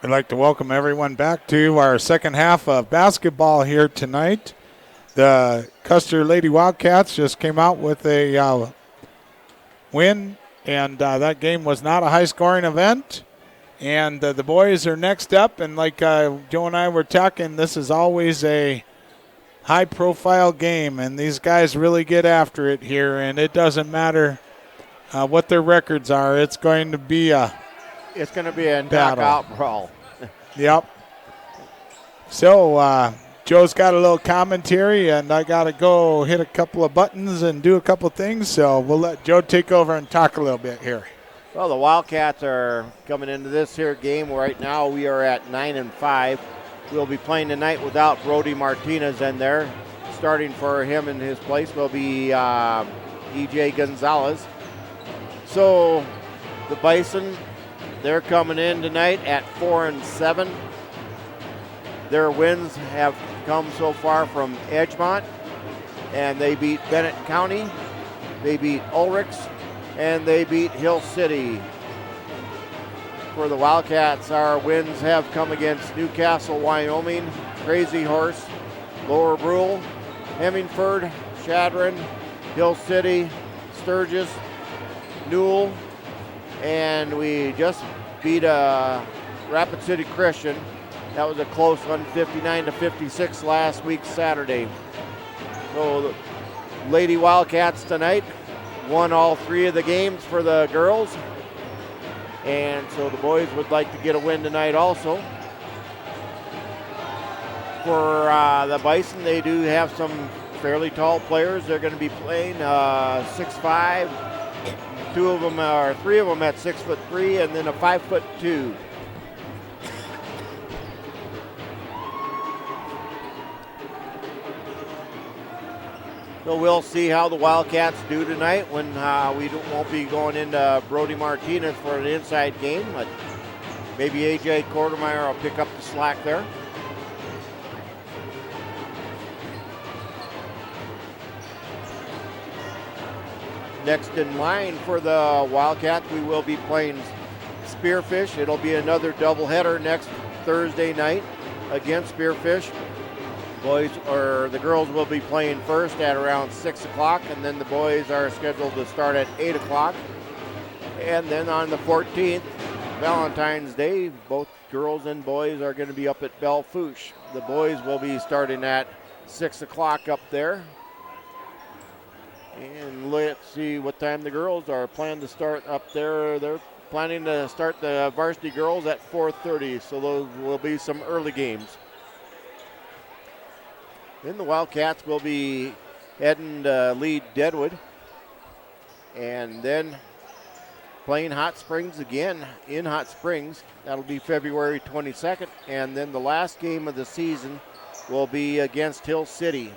I'd like to welcome everyone back to our second half of basketball here tonight. The Custer Lady Wildcats just came out with a win, and that game was not a high-scoring event. And the boys are next up, and like Joe and I were talking, this is always a high-profile game, and these guys really get after it here, and it doesn't matter what their records are. It's going to be a knockout brawl. Yep. So Joe's got a little commentary, and I got to go hit a couple of buttons and do a couple things, so we'll let Joe take over and talk a little bit here. Well, the Wildcats are coming into this here game. Right now we are at 9-5. We'll be playing tonight without Brody Martinez in there. Starting for him in his place will be E.J. Gonzalez. So the Bison, they're coming in tonight at 4-7. Their wins have come so far from Edgemont, and they beat Bennett County, they beat Ulrichs, and they beat Hill City. For the Wildcats, our wins have come against Newcastle, Wyoming, Crazy Horse, Lower Brule, Hemingford, Shadron, Hill City, Sturgis, Newell, and we just beat Rapid City Christian. That was a close one, 59-56 last week, Saturday. So the Lady Wildcats tonight won all three of the games for the girls. And so the boys would like to get a win tonight also. For the Bison, they do have some fairly tall players. They're going to be playing 6'5", three of them at 6'3", and then a 5'2". So we'll see how the Wildcats do tonight when we won't be going into Brody Martinez for an inside game, but maybe A.J. Kortemeyer will pick up the slack there. Next in line for the Wildcats, we will be playing Spearfish. It'll be another doubleheader next Thursday night against Spearfish. The girls will be playing first at around 6 o'clock, and then the boys are scheduled to start at 8 o'clock. And then on the 14th, Valentine's Day, both girls and boys are going to be up at Belle Fourche. The boys will be starting at 6 o'clock up there. And let's see what time the girls are planning to start up there. They're planning to start the varsity girls at 4:30, so those will be some early games. Then the Wildcats will be heading to lead Deadwood, and then playing Hot Springs again in Hot Springs. That'll be February 22nd, and then the last game of the season will be against Hill City.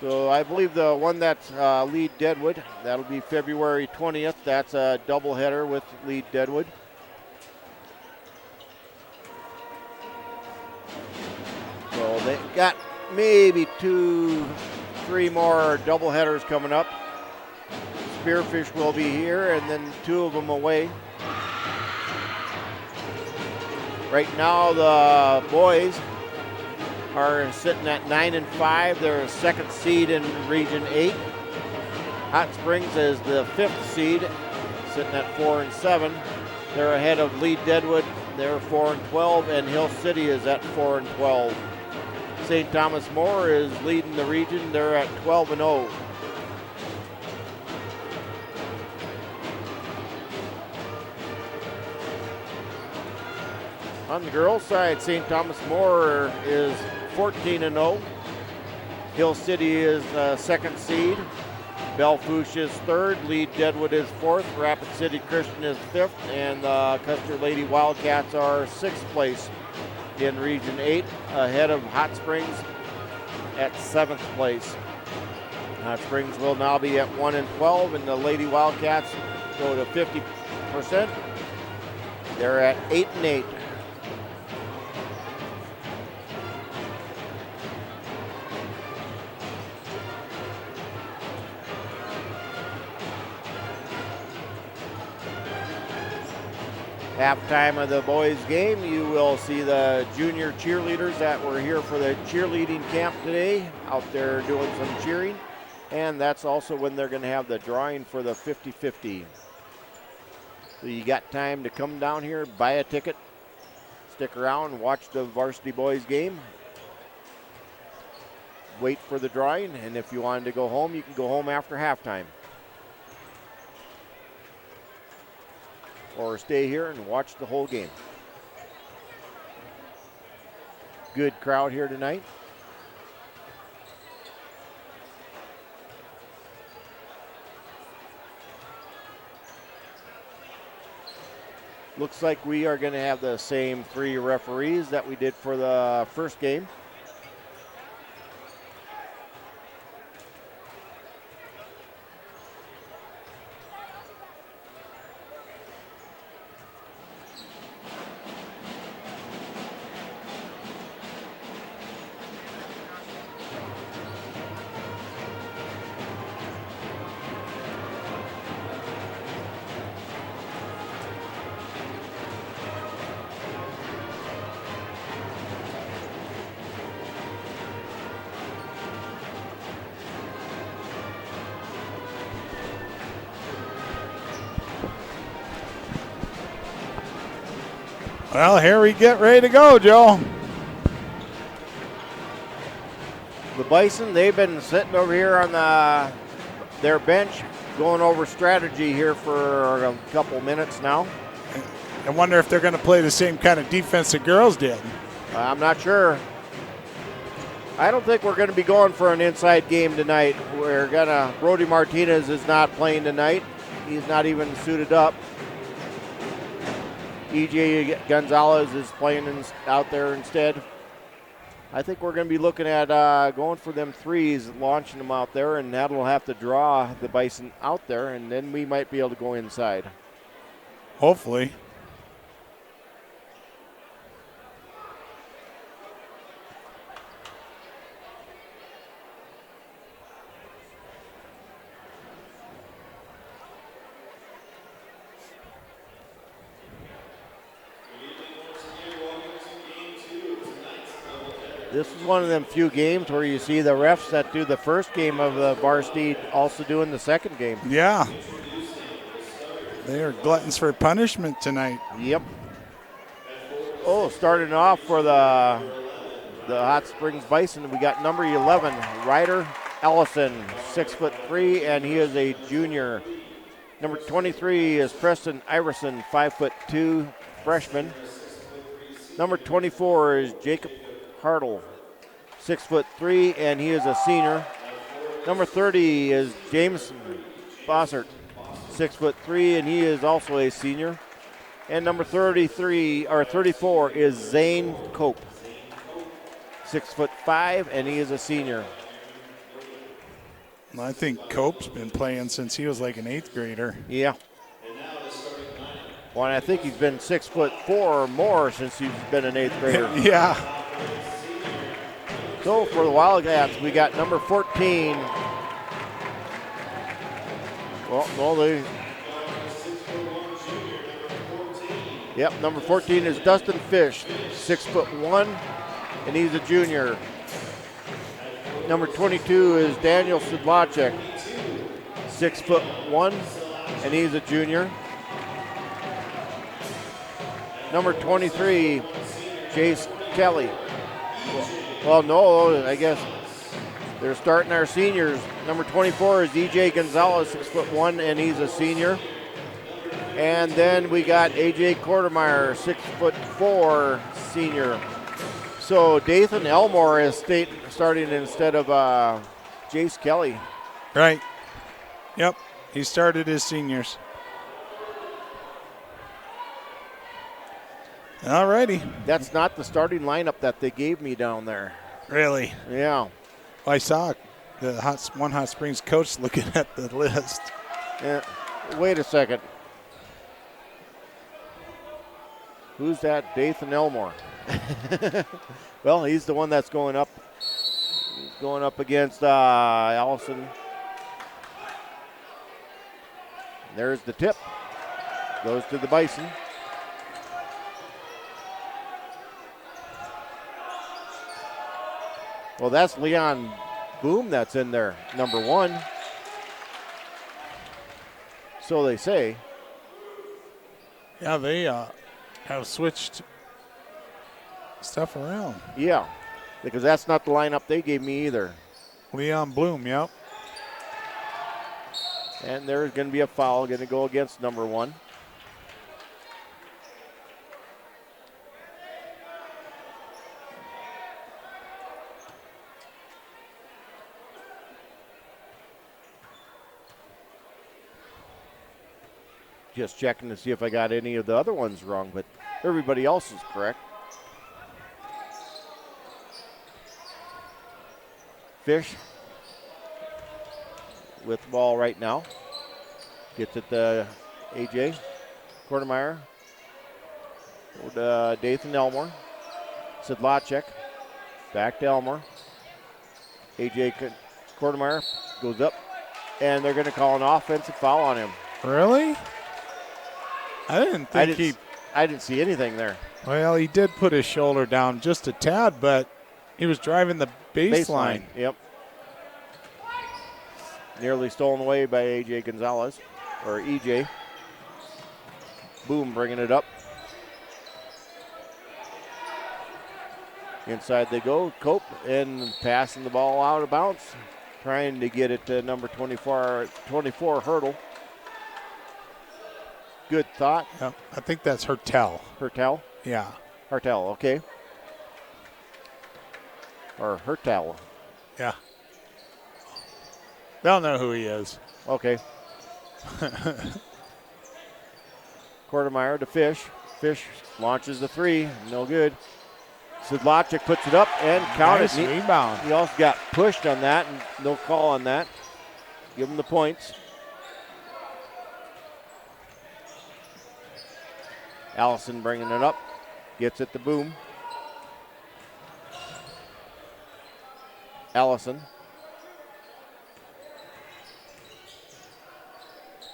So I believe the one that's lead Deadwood, that'll be February 20th. That's a doubleheader with lead Deadwood. So they got maybe 2-3 more doubleheaders coming up. Spearfish will be here, and then 2 of them away. Right now, the boys are sitting at 9-5. They're second seed in Region 8. Hot Springs is the 5th seed, sitting at 4-7. They're ahead of lead Deadwood. They're 4-12, and Hill City is at 4-12. St. Thomas More is leading the region. They're at 12-0. On the girls' side, St. Thomas More is 14-0. Hill City is second seed. Belle Fourche is third. Lead Deadwood is fourth. Rapid City Christian is fifth. And the Custer Lady Wildcats are sixth place in Region 8, ahead of Hot Springs at 7th place. Hot Springs will now be at 1-12, and the Lady Wildcats go to 50%. They're at 8-8. Halftime of the boys game, you will see the junior cheerleaders that were here for the cheerleading camp today out there doing some cheering. And that's also when they're going to have the drawing for the 50-50. So you got time to come down here, buy a ticket, stick around, watch the varsity boys game. Wait for the drawing, and if you wanted to go home, you can go home after halftime. Or stay here and watch the whole game. Good crowd here tonight. Looks like we are going to have the same 3 referees that we did for the first game. Well, here we get ready to go, Joe. The Bison, they've been sitting over here on their bench going over strategy here for a couple minutes now. I wonder if they're going to play the same kind of defense the girls did. I'm not sure. I don't think we're going to be going for an inside game tonight. Brody Martinez is not playing tonight. He's not even suited up. EJ Gonzalez is playing out there instead. I think we're going to be looking at going for them threes, launching them out there, and that'll have to draw the Bison out there, and then we might be able to go inside. Hopefully. This is one of them few games where you see the refs that do the first game of the varsity also doing the second game. Yeah. They are gluttons for punishment tonight. Yep. Oh, starting off for the Hot Springs Bison, we got number 11, Ryder Ellison, 6'3", and he is a junior. Number 23 is Preston Iverson, 5'2", freshman. Number 24 is Jacob Hartle, 6'3", and he is a senior. Number 30 is James Bossert, 6'3", and he is also a senior. And number 34 is Zane Cope, 6'5", and he is a senior. Well, I think Cope's been playing since he was like an 8th grader. Yeah. Well, and I think he's been 6'4" or more since he's been an 8th grader. Yeah. So for the Wildcats, we got number 14. Well, no, Yep, number 14 is Dustin Fish, 6'1", and he's a junior. Number 22 is Daniel Sidlacek, 6'1", and he's a junior. Number 23, Chase Kelly. Well, no, I guess they're starting our seniors. Number 24 is EJ Gonzalez, 6'1", and he's a senior. And then we got AJ Kortemeyer, 6'4", senior. So Dathan Elmore is starting instead of Jace Kelly. Right. Yep. He started his seniors. All righty. That's not the starting lineup that they gave me down there. Really? Yeah. I saw the Hot Springs coach looking at the list. Yeah. Wait a second. Who's that? Dathan Elmore. Well, he's the one that's going up. He's going up against Allison. There's the tip. Goes to the Bison. Well, that's Leon Boom that's in there, number 1. So they say. Yeah, they have switched stuff around. Yeah, because that's not the lineup they gave me either. Leon Bloom, yep. And there's going to be a foul going to go against number 1. Just checking to see if I got any of the other ones wrong, but everybody else is correct. Fish with the ball right now. Gets it to AJ Kortemeyer. Dathan Elmore. Sedlacek. Back to Elmore. AJ Kortemeyer goes up, and they're going to call an offensive foul on him. Really? I didn't see anything there. Well, he did put his shoulder down just a tad, but he was driving the baseline. Yep. Nearly stolen away by AJ Gonzalez, or EJ. Boom, bringing it up. Inside they go. Cope and passing the ball out of bounds, trying to get it to number 24 Hurdle. Good thought. Yep, I think that's Hertel. Hertel? Yeah. Hertel, okay. Or Hertel. Yeah. They'll know who he is. Okay. Kortemeyer to Fish. Fish launches the 3. No good. Sedlacek puts it up and counted. Nice rebound. He also got pushed on that, and no call on that. Give him the points. Allison bringing it up. Gets it to Boom. Allison.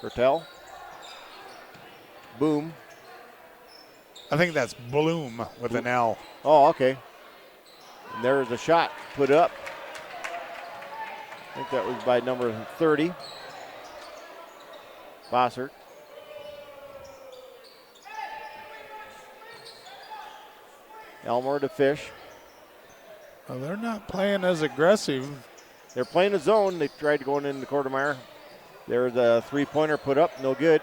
Hertel. Boom. I think that's Bloom with an L. Oh, okay. And there's a shot put up. I think that was by number 30. Bossert. Elmore to Fish. Well, they're not playing as aggressive. They're playing a zone. They tried going into Kortemeyer. There's a 3-pointer put up, no good.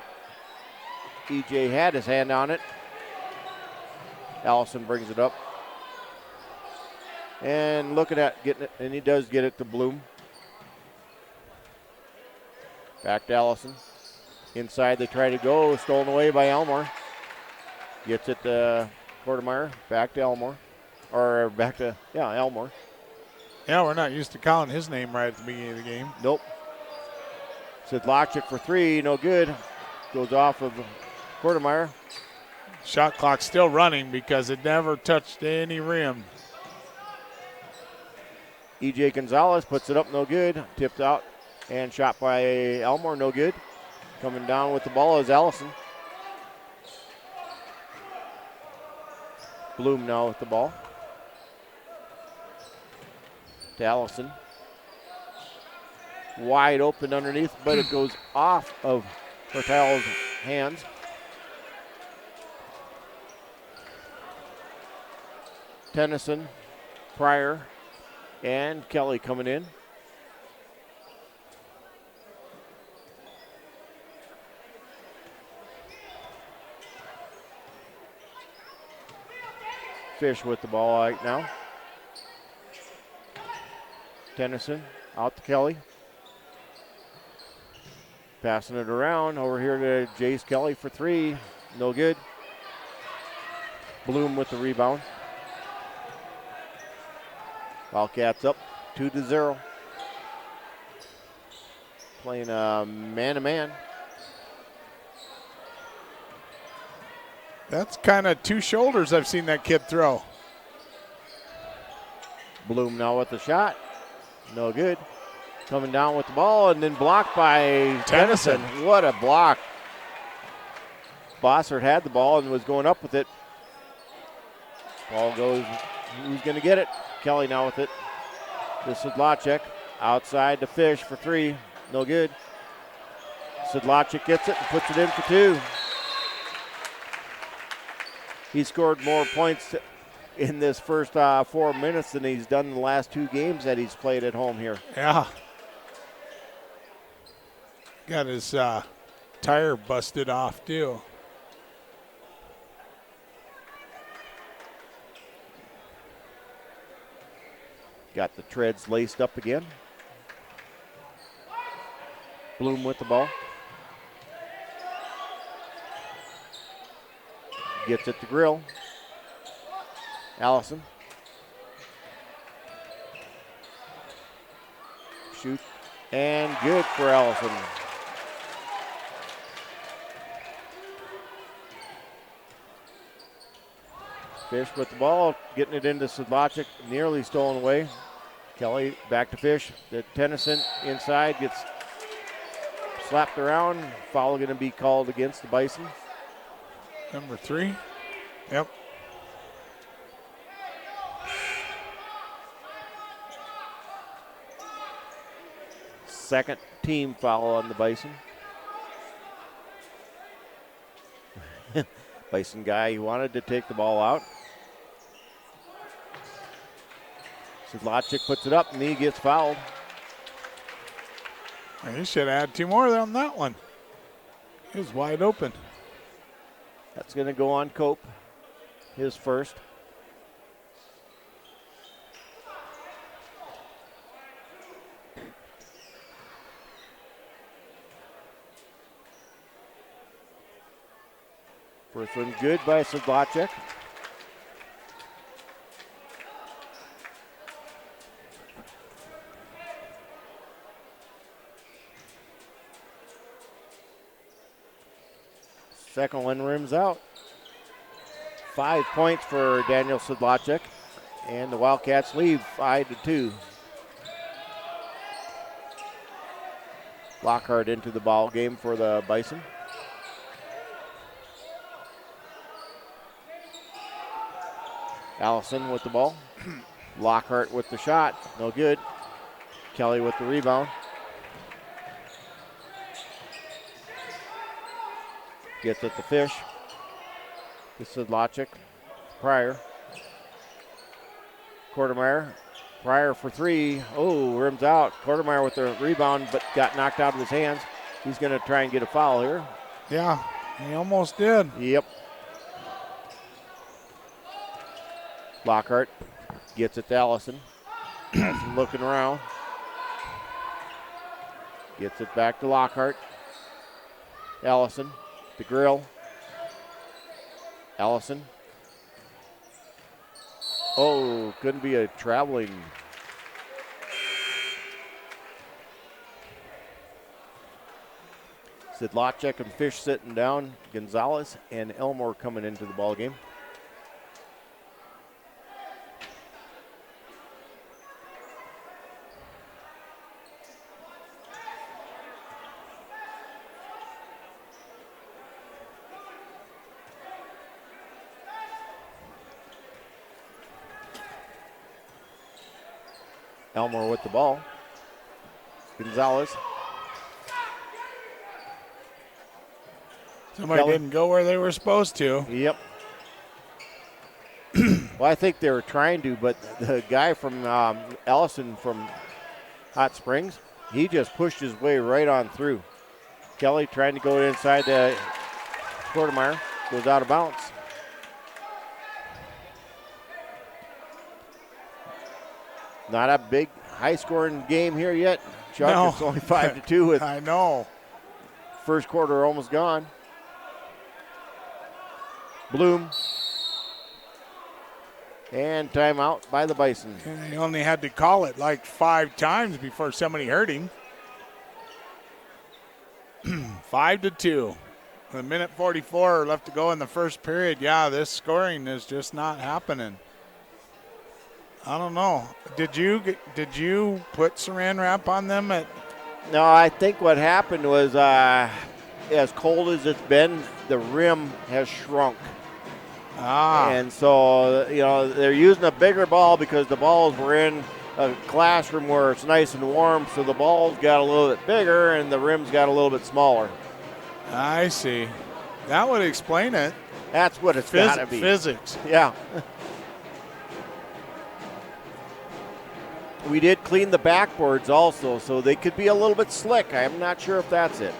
EJ had his hand on it. Allison brings it up. And looking at getting it, and he does get it to Bloom. Back to Allison. Inside they try to go, stolen away by Elmore. Gets it to Kortemeyer, back to Elmore. Or back to, Elmore. Yeah, we're not used to calling his name right at the beginning of the game. Nope. Sedlacek for 3, no good. Goes off of Kortemeyer. Shot clock still running because it never touched any rim. EJ Gonzalez puts it up, no good. Tipped out and shot by Elmore, no good. Coming down with the ball is Allison. Bloom now with the ball. To Allison. Wide open underneath, but it goes off of Hertel's hands. Tennyson, Pryor, and Kelly coming in. Fish with the ball right now. Tennyson out to Kelly. Passing it around over here to Jace Kelly for 3. No good. Bloom with the rebound. Wildcats up 2-0. Playing man-to-man. That's kind of 2 shoulders I've seen that kid throw. Bloom now with the shot. No good. Coming down with the ball and then blocked by Tennyson. What a block. Bossert had the ball and was going up with it. Ball goes, who's going to get it? Kelly now with it. This is Lachek. Outside to Fish for three. No good. Sedlacek gets it and puts it in for two. He scored more points in this first 4 minutes than he's done in the last 2 games that he's played at home here. Yeah. Got his tire busted off, too. Got the treads laced up again. Bloom with the ball. Gets it to Grill. Allison. Shoot. And good for Allison. Fish with the ball, getting it into Sedlacek, nearly stolen away. Kelly back to Fish. The Tennyson inside gets slapped around. Foul going to be called against the Bison. Number 3. Yep. Second team foul on the Bison. Bison guy, he wanted to take the ball out. Sedlacek puts it up and he gets fouled. He should have had 2 more on that one. He was wide open. That's going to go on Cope, his first. First one good by Sedlacek. Second one rims out. 5 points for Daniel Sedlacek. And the Wildcats lead 5-2. Lockhart into the ball game for the Bison. Allison with the ball. Lockhart with the shot. No good. Kelly with the rebound. Gets it to Fish. This is Sedlacek. Pryor. Quartermeyer. Pryor for 3. Oh, rims out. Quartermeyer with the rebound, but got knocked out of his hands. He's going to try and get a foul here. Yeah, he almost did. Yep. Lockhart gets it to Allison. Allison looking around. Gets it back to Lockhart. Allison. The Grill. Allison. Oh, couldn't be a traveling. Sedlacek and Fish sitting down. Gonzalez and Elmore coming into the ball game. Elmore with the ball. Gonzalez. Somebody Kelly. didn't go where they were supposed to. Yep. Well, I think they were trying to, but the guy from Allison from Hot Springs, he just pushed his way right on through. Kelly trying to go inside the Quartermeyer, goes out of bounds. Not a big high-scoring game here yet. Chuck, No. It's only 5-2 with I know. first quarter almost gone. Bloom. And timeout by the Bison. And he only had to call it like 5 times before somebody heard him. 5-2. A minute 44 left to go in the first period. Yeah, this scoring is just not happening. I don't know. Did you put saran wrap on them at? No, I think what happened was as cold as it's been, the rim has shrunk. Ah. And so, they're using a bigger ball because the balls were in a classroom where it's nice and warm, so the ball's got a little bit bigger and the rim's got a little bit smaller. I see. That would explain it. That's what it's got to be. Physics. Yeah. We did clean the backboards also, so they could be a little bit slick. I'm not sure if that's it.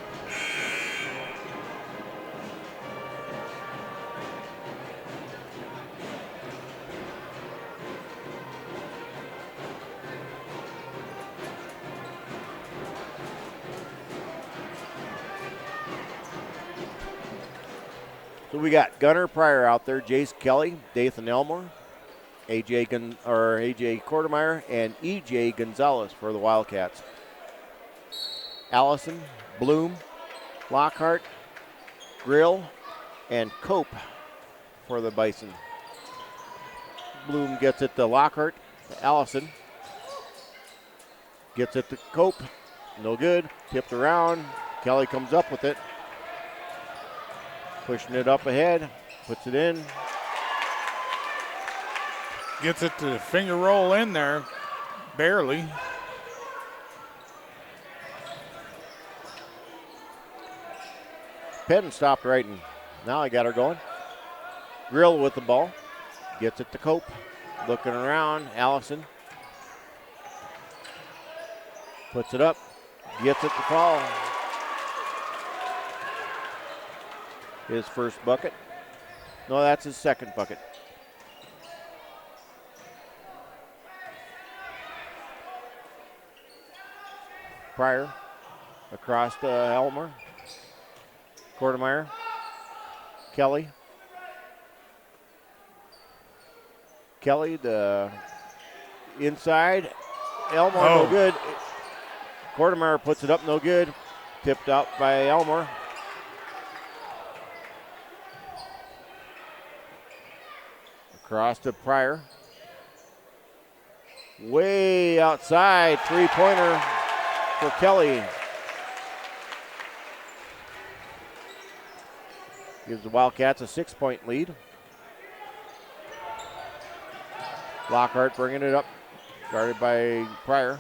So we got Gunnar Pryor out there, Jace Kelly, Dathan Elmore, AJ Kortemeyer, and EJ Gonzalez for the Wildcats. Allison, Bloom, Lockhart, Grill, and Cope for the Bison. Bloom gets it to Lockhart. Allison gets it to Cope. No good. Tipped around. Kelly comes up with it. Pushing it up ahead. Puts it in. Gets it to finger roll in there. Barely. Penn stopped right, and now I got her going. Grill with the ball. Gets it to Cope. Looking around. Allison. Puts it up. Gets it to fall. His first bucket. No, that's his second bucket. Pryor across to Elmer. Kortemeyer. Kelly. Kelly, the inside. Elmore, no good. Kortemeyer puts it up, no good. Tipped out by Elmore. Across to Pryor. Way outside, three-pointer for Kelly. Gives the Wildcats a 6-point lead. Lockhart bringing it up, guarded by Pryor.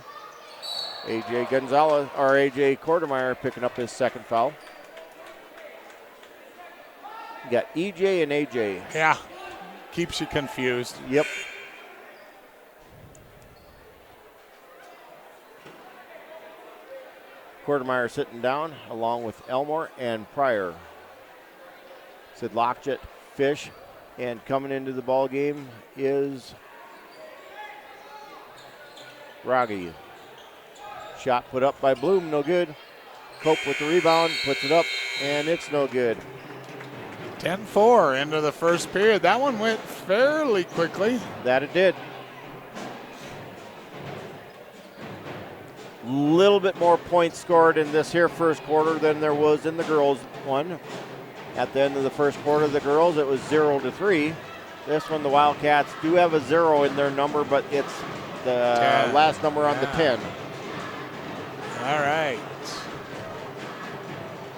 AJ Kortemeyer picking up his second foul. You got EJ and AJ. Yeah, keeps you confused. Yep. Kortemeyer sitting down along with Elmore and Pryor. Said Lockjet, Fish, and coming into the ball game is Rogge. Shot put up by Bloom, no good. Cope with the rebound, puts it up, and it's no good. 10-4 into the first period. That one went fairly quickly. That it did. Little bit more points scored in this here first quarter than there was in the girls' one. At the end of the first quarter, the girls, it was 0-3. This one, the Wildcats do have a 0 in their number, but it's the 10. last number on the 10. All right.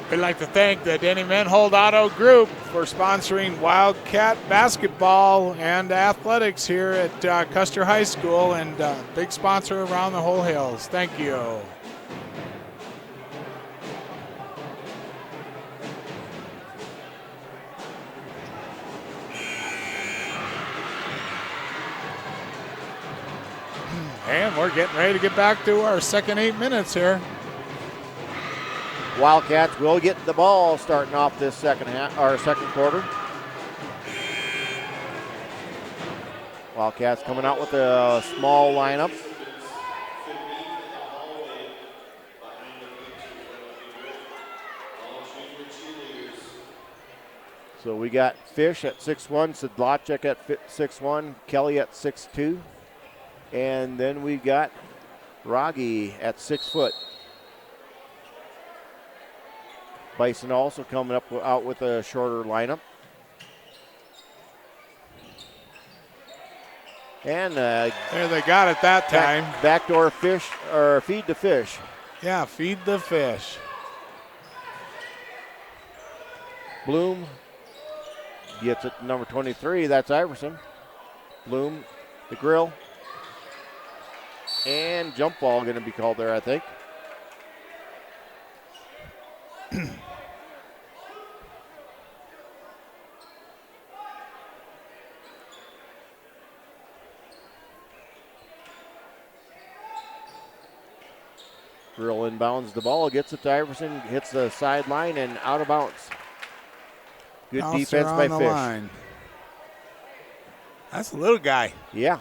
We'd like to thank the Denny Menhold Auto Group for sponsoring Wildcat basketball and athletics here at Custer High School, and big sponsor around the whole hills. Thank you. And we're getting ready to get back to our second 8 minutes here. Wildcats will get the ball starting off this second quarter. Wildcats coming out with a small lineup. So we got Fish at 6'1", Sedlacek at 6'1", Kelly at 6'2", and then we got Rogge at 6 foot. Bison also coming out with a shorter lineup. And there they got it that time. Backdoor fish, or feed the fish. Yeah, feed the fish. Bloom gets it to number 23. That's Iverson. Bloom, the grill. And jump ball going to be called there, I think. Grill inbounds the ball, gets it to Iverson, hits the sideline and out of bounds. Good Bouncer defense by on the Fish. line. That's a little guy. Yeah.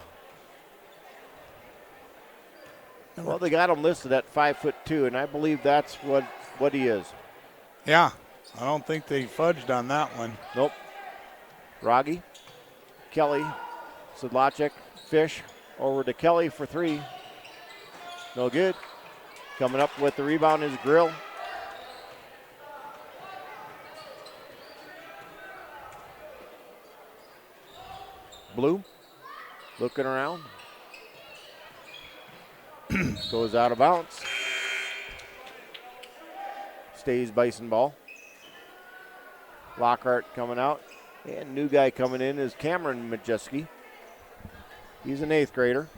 Well, they got him listed at 5'2", and I believe that's what he is. Yeah, I don't think they fudged on that one. Nope. Rogge, Kelly, Sedlacek, Fish, over to Kelly for three. No good. Coming up with the rebound is Grill. Blue, looking around. Goes out of bounds. Stays Bison ball. Lockhart coming out. And new guy coming in is Cameron Majeski. He's an 8th grader.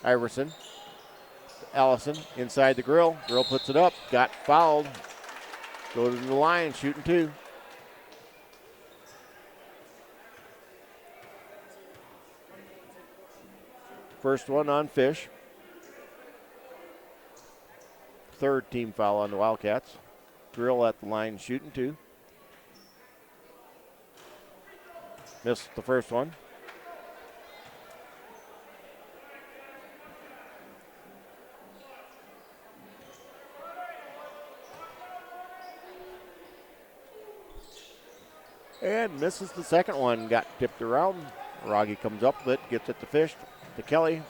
Iverson. Allison inside the Grill. Grill puts it up. Got fouled. Go to the line, shooting two. First one on Fish. 3rd team foul on the Wildcats. Grill at the line, shooting two. Missed the first one. And misses the second one. Got tipped around. Rogge comes up with it, gets it to Fish, to Kelly.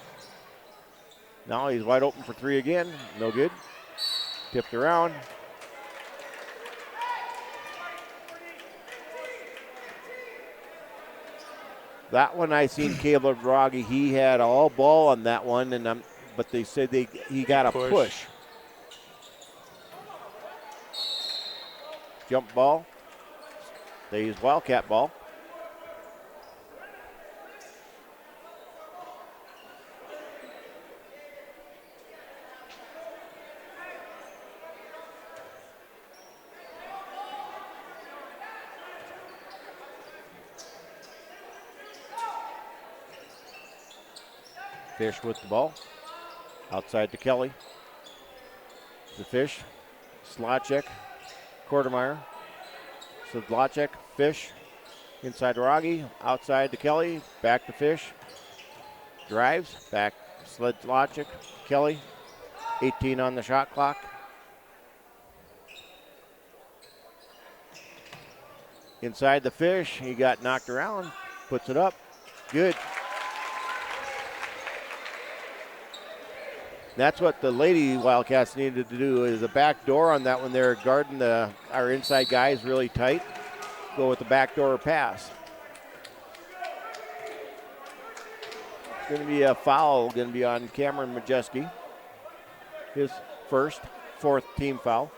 Now he's wide open for three again. No good. Tipped around. That one I seen Caleb Rogge. He had all ball on that one, and but they said he got a push. Jump ball. They use Wildcat ball. Fish with the ball. Outside to Kelly. The Fish. Slacek. Quartermeyer. Sedlacek, Fish, inside to Rogge, outside to Kelly, back to Fish, drives, back Sedlacek, Kelly, 18 on the shot clock. Inside the Fish, he got knocked around, puts it up, good. That's what the Lady Wildcats needed to do, is a back door on that one there, guarding our inside guys really tight. Go with the backdoor pass. It's going to be a foul, going to be on Cameron Majeski. His first, 4th team foul.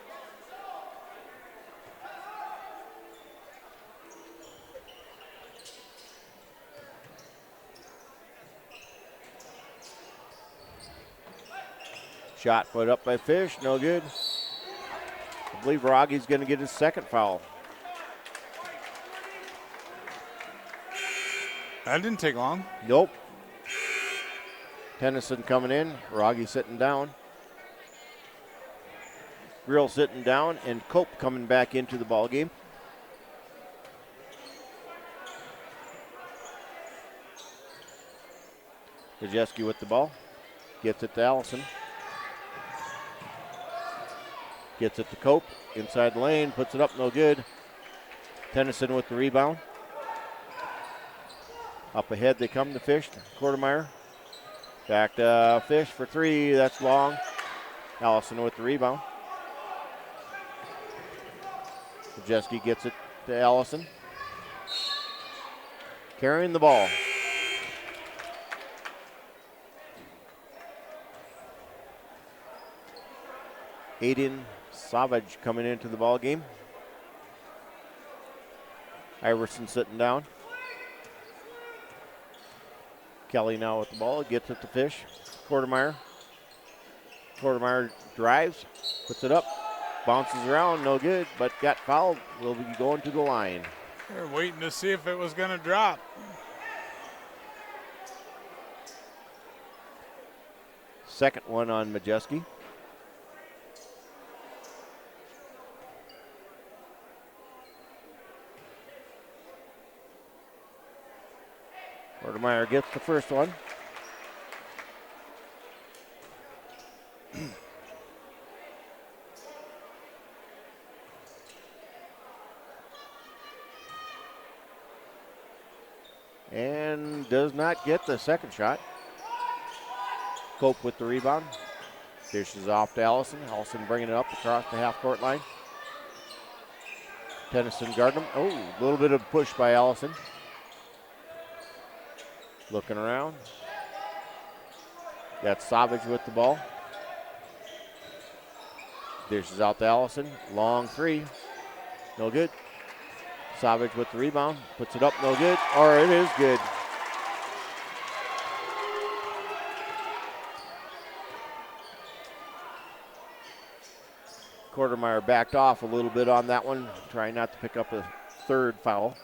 Shot put up by Fish, no good. I believe Rogge's going to get his 2nd foul. That didn't take long. Nope. Tennyson coming in, Rogge sitting down. Grill sitting down, and Cope coming back into the ball game. Majeski with the ball, gets it to Allison. Gets it to Cope, inside the lane, puts it up, no good. Tennyson with the rebound. Up ahead they come to Fish, Quartermeyer. Back to Fish for three, that's long. Allison with the rebound. Majeski gets it to Allison. Carrying the ball. Aiden Savage coming into the ball game. Iverson sitting down. Kelly now with the ball, gets it to Fish. Quartermeyer. Quartermeyer drives, puts it up, bounces around, no good, but got fouled. Will be going to the line. They're waiting to see if it was going to drop. Second one on Majeski. Quartermeyer gets the first one. And does not get the second shot. Cope with the rebound. Dishes off to Allison. Allison bringing it up across the half-court line. Tennyson guarding him. Oh, a little bit of push by Allison. Looking around. Got Savage with the ball. Dishes out to Allison. Long three. No good. Savage with the rebound. Puts it up. No good. Or it is good. Quartermeyer backed off a little bit on that one, trying not to pick up a third foul.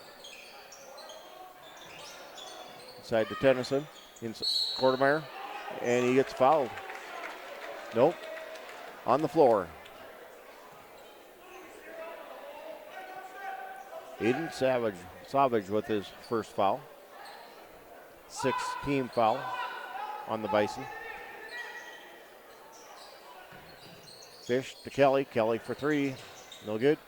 Inside to Tennyson. Quartermeyer. And he gets fouled. Nope. On the floor. Aiden Savage with his first foul. 6th team foul on the Bison. Fish to Kelly. Kelly for three. No good.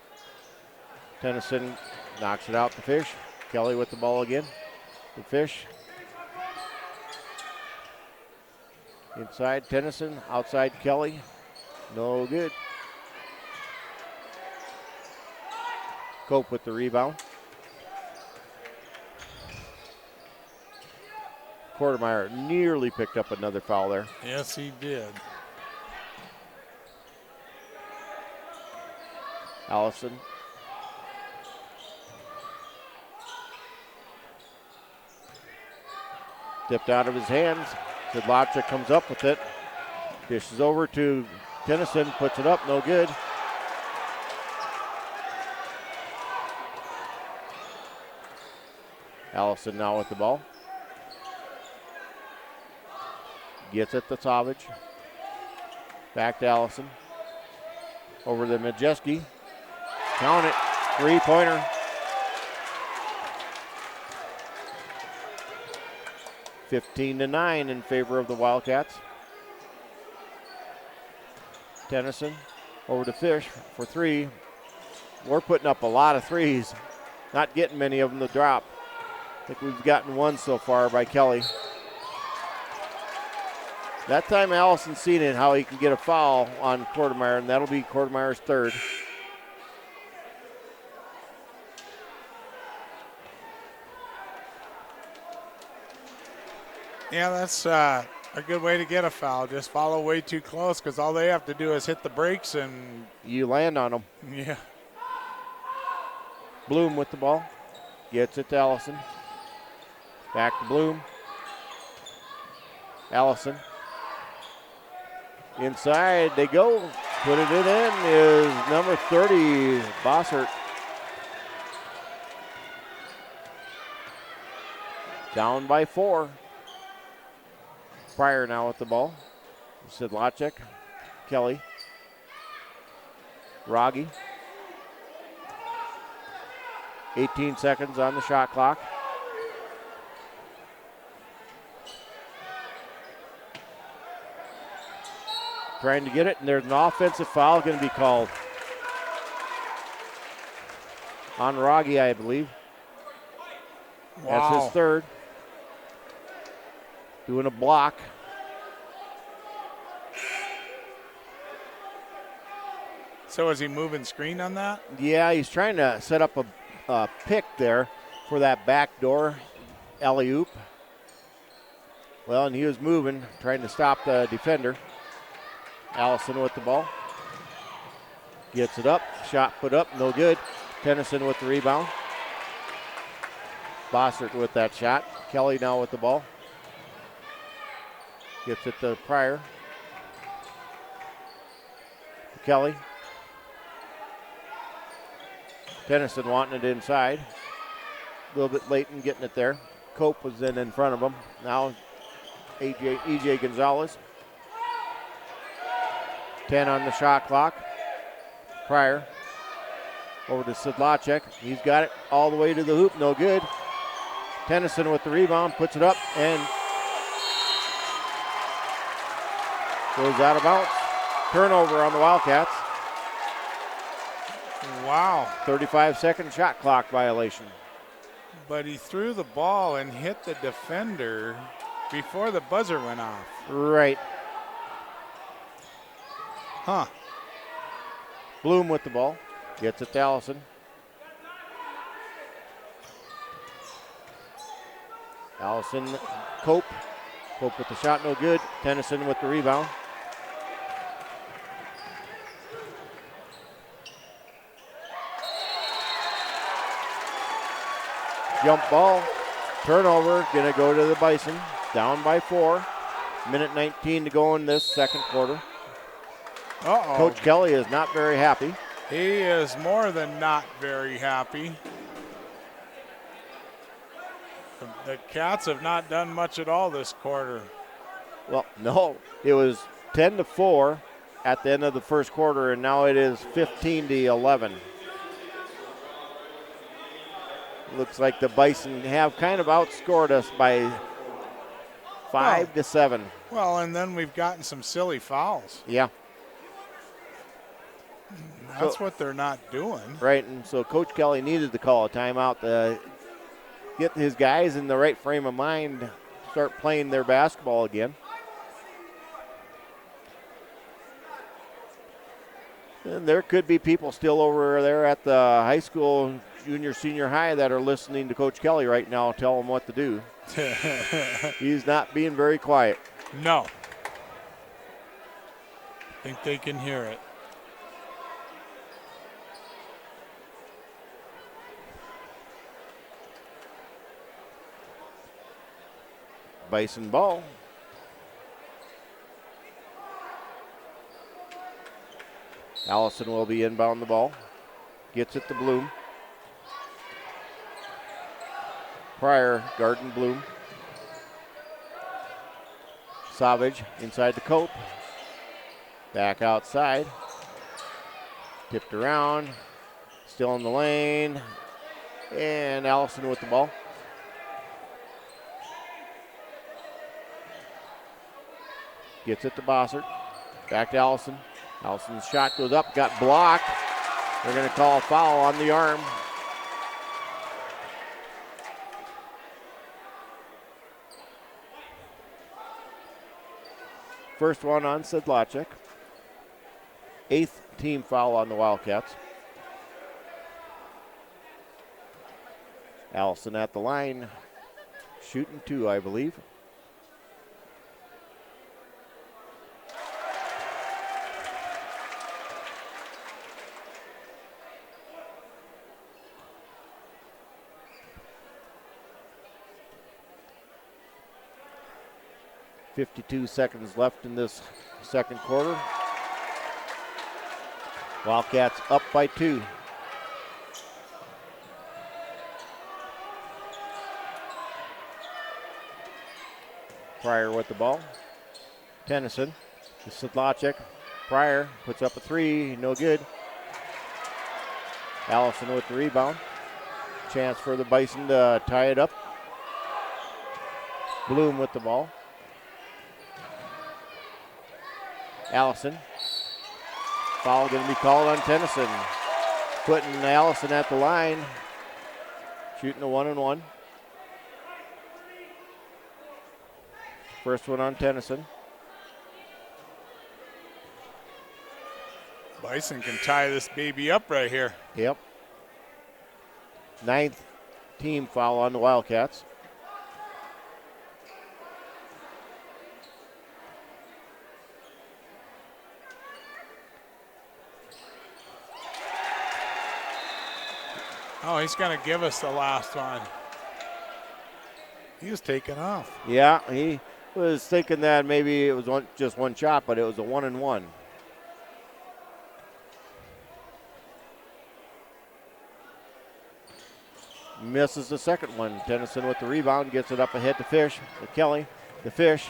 Tennyson knocks it out to Fish. Kelly with the ball again. To Fish. Inside Tennyson. Outside Kelly. No good. Cope with the rebound. Quartermeyer nearly picked up another foul there. Yes, he did. Allison. Tipped out of his hands. Sedlacek comes up with it. Dishes over to Tennyson. Puts it up. No good. Allison now with the ball. Gets it to Savage. Back to Allison. Over to Majeski. Count it. 3-pointer. (15-9) in favor of the Wildcats. Tennyson over to Fish for three. We're putting up a lot of threes. Not getting many of them to drop. I think we've gotten one so far by Kelly. That time Allison's seen it, how he can get a foul on Quartermeyer, and that'll be Quartermeyer's third. Yeah, that's a good way to get a foul. Just follow way too close because all they have to do is hit the brakes and... You land on them. Yeah. Bloom with the ball. Gets it to Allison. Back to Bloom. Allison. Inside they go. Put it in is number 30, Bossert. Down by 4. Pryor now with the ball. Sedlacek. Kelly. Rogge. 18 seconds on the shot clock. Trying to get it, and there's an offensive foul going to be called on Rogge, I believe. Wow. That's his third. Doing a block. So is he moving screen on that? Yeah, he's trying to set up a pick there for that backdoor alley-oop. Well, and he was moving, trying to stop the defender. Allison with the ball. Gets it up. Shot put up. No good. Tennyson with the rebound. Bossert with that shot. Kelly now with the ball. Gets it to Pryor. Kelly. Tennyson wanting it inside. A little bit late in getting it there. Cope was then in front of him. Now EJ Gonzalez. 10 on the shot clock. Pryor over to Sedlacek. He's got it all the way to the hoop. No good. Tennyson with the rebound. Puts it up and goes out of bounds. Turnover on the Wildcats. Wow. 35-second shot clock violation. But he threw the ball and hit the defender before the buzzer went off. Right. Huh. Bloom with the ball. Gets it to Allison. Allison, Cope. Cope with the shot, no good. Tennyson with the rebound. Jump ball. Turnover. Going to go to the Bison. Down by 4. Minute 19 to go in this second quarter. Uh-oh. Coach Kelly is not very happy. He is more than not very happy. The Cats have not done much at all this quarter. Well, no. It was 10-4 at the end of the first quarter, and now it is 15-11. Looks like the Bison have kind of outscored us by 5-7. Well, and then we've gotten some silly fouls. Yeah. That's what they're not doing. Right, and so Coach Kelly needed to call a timeout to get his guys in the right frame of mind to start playing their basketball again. And there could be people still over there at the high school, junior, senior high that are listening to Coach Kelly right now tell him what to do. He's not being very quiet. No. I think they can hear it. Bison ball. Allison will be inbound the ball. Gets it to Bloom. Pryor guarding Bloom. Savage inside the Cope. Back outside. Tipped around. Still in the lane. And Allison with the ball. Gets it to Bossert. Back to Allison. Allison's shot goes up, got blocked. They're going to call a foul on the arm. First one on Sedlacek. 8th team foul on the Wildcats. Allison at the line, shooting 2, I believe. .52 seconds left in this second quarter. Wildcats up by 2. Pryor with the ball. Tennyson to Sedlacek. Pryor puts up a 3, no good. Allison with the rebound. Chance for the Bison to tie it up. Bloom with the ball. Allison. Foul going to be called on Tennyson. Putting Allison at the line. Shooting a 1-and-1. First one on Tennyson. Bison can tie this baby up right here. Yep. 9th team foul on the Wildcats. Oh, he's going to give us the last one. He was taken off. Yeah, he Was thinking that maybe it was just one shot, but it was a 1-and-1. Misses the second one. Tennyson with the rebound, gets it up ahead to Fish, to Kelly, to Fish.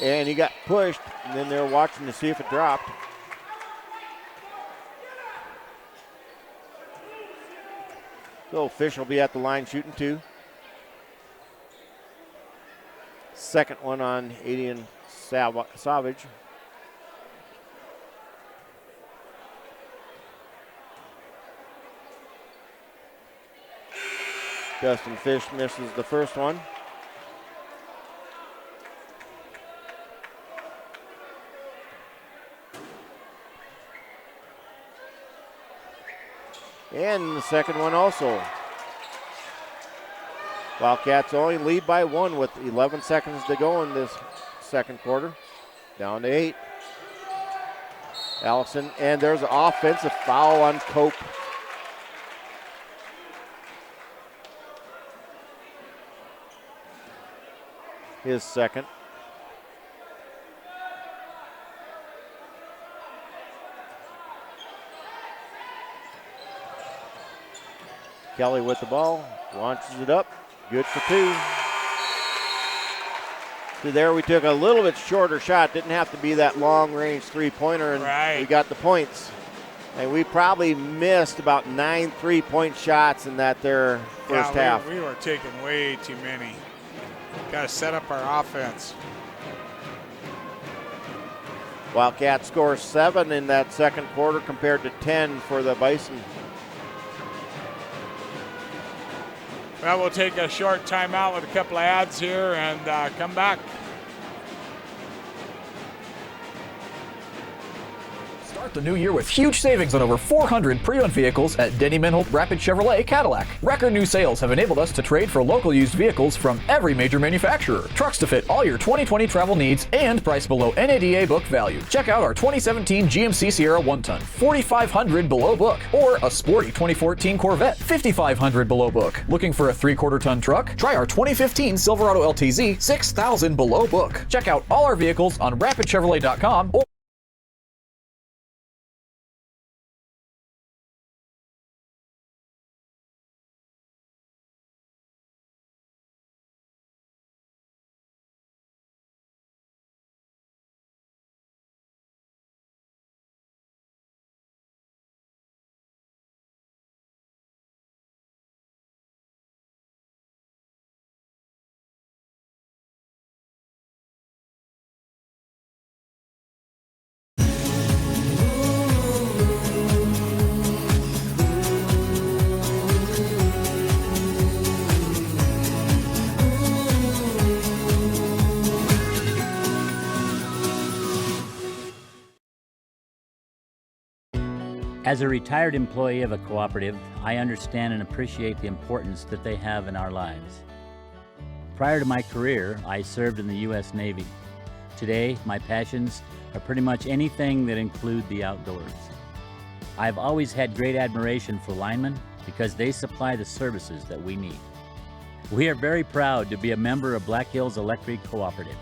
And he got pushed, and then they're watching to see if it dropped. So Fish will be at the line shooting 2. Second one on Adian Savage. Justin Fish misses the first one. And the second one also. Wildcats only lead by 1 with 11 seconds to go in this second quarter. Down to 8. Allison, and there's an offensive foul on Cope. His second. Kelly with the ball, launches it up, good for 2. So there we took a little bit shorter shot, didn't have to be that long-range three-pointer, and we got the points. And we probably missed about 9 three-point shots in that there first half. We were taking way too many. Got to set up our offense. Wildcats score 7 in that second quarter compared to 10 for the Bison. Well, we'll take a short timeout with a couple of ads here and come back. Start the new year with huge savings on over 400 pre-owned vehicles at Denny Menholt Rapid Chevrolet Cadillac. Record new sales have enabled us to trade for local used vehicles from every major manufacturer. Trucks to fit all your 2020 travel needs and priced below NADA book value. Check out our 2017 GMC Sierra 1-ton, $4,500 below book, or a sporty 2014 Corvette, $5,500 below book. Looking for a 3/4 ton truck? Try our 2015 Silverado LTZ, $6,000 below book. Check out all our vehicles on rapidchevrolet.com or As a retired employee of a cooperative, I understand and appreciate the importance that they have in our lives. Prior to my career, I served in the U.S. Navy. Today, my passions are pretty much anything that include the outdoors. I've always had great admiration for linemen because they supply the services that we need. We are very proud to be a member of Black Hills Electric Cooperative.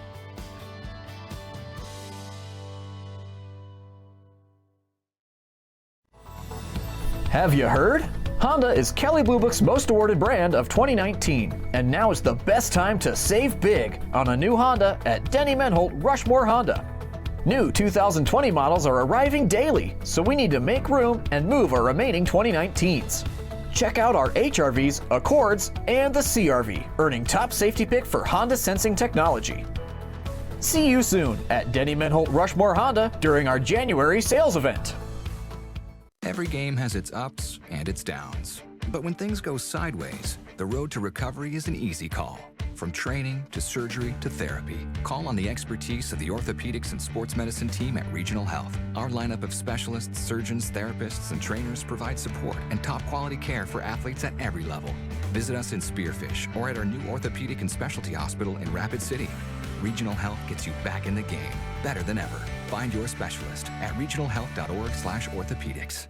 Have you heard? Honda is Kelley Blue Book's most awarded brand of 2019, and now is the best time to save big on a new Honda at Denny Menholt Rushmore Honda. New 2020 models are arriving daily, so we need to make room and move our remaining 2019s. Check out our HRVs, Accords, and the CRV, earning top safety pick for Honda sensing technology. See you soon at Denny Menholt Rushmore Honda during our January sales event. Every game has its ups and its downs. But when things go sideways, the road to recovery is an easy call. From training to surgery to therapy, call on the expertise of the orthopedics and sports medicine team at Regional Health. Our lineup of specialists, surgeons, therapists, and trainers provide support and top quality care for athletes at every level. Visit us in Spearfish or at our new orthopedic and specialty hospital in Rapid City. Regional Health gets you back in the game, better than ever. Find your specialist at regionalhealth.org/orthopedics.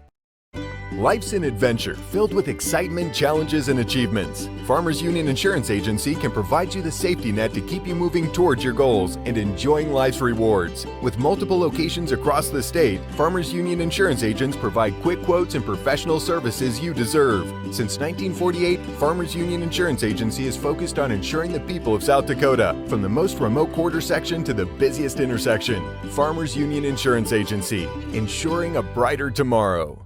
Life's an adventure filled with excitement, challenges, and achievements. Farmers Union Insurance Agency can provide you the safety net to keep you moving towards your goals and enjoying life's rewards. With multiple locations across the state, Farmers Union Insurance agents provide quick quotes and professional services you deserve. Since 1948, Farmers Union Insurance Agency is focused on insuring the people of South Dakota, from the most remote quarter section to the busiest intersection. Farmers Union Insurance Agency, ensuring a brighter tomorrow.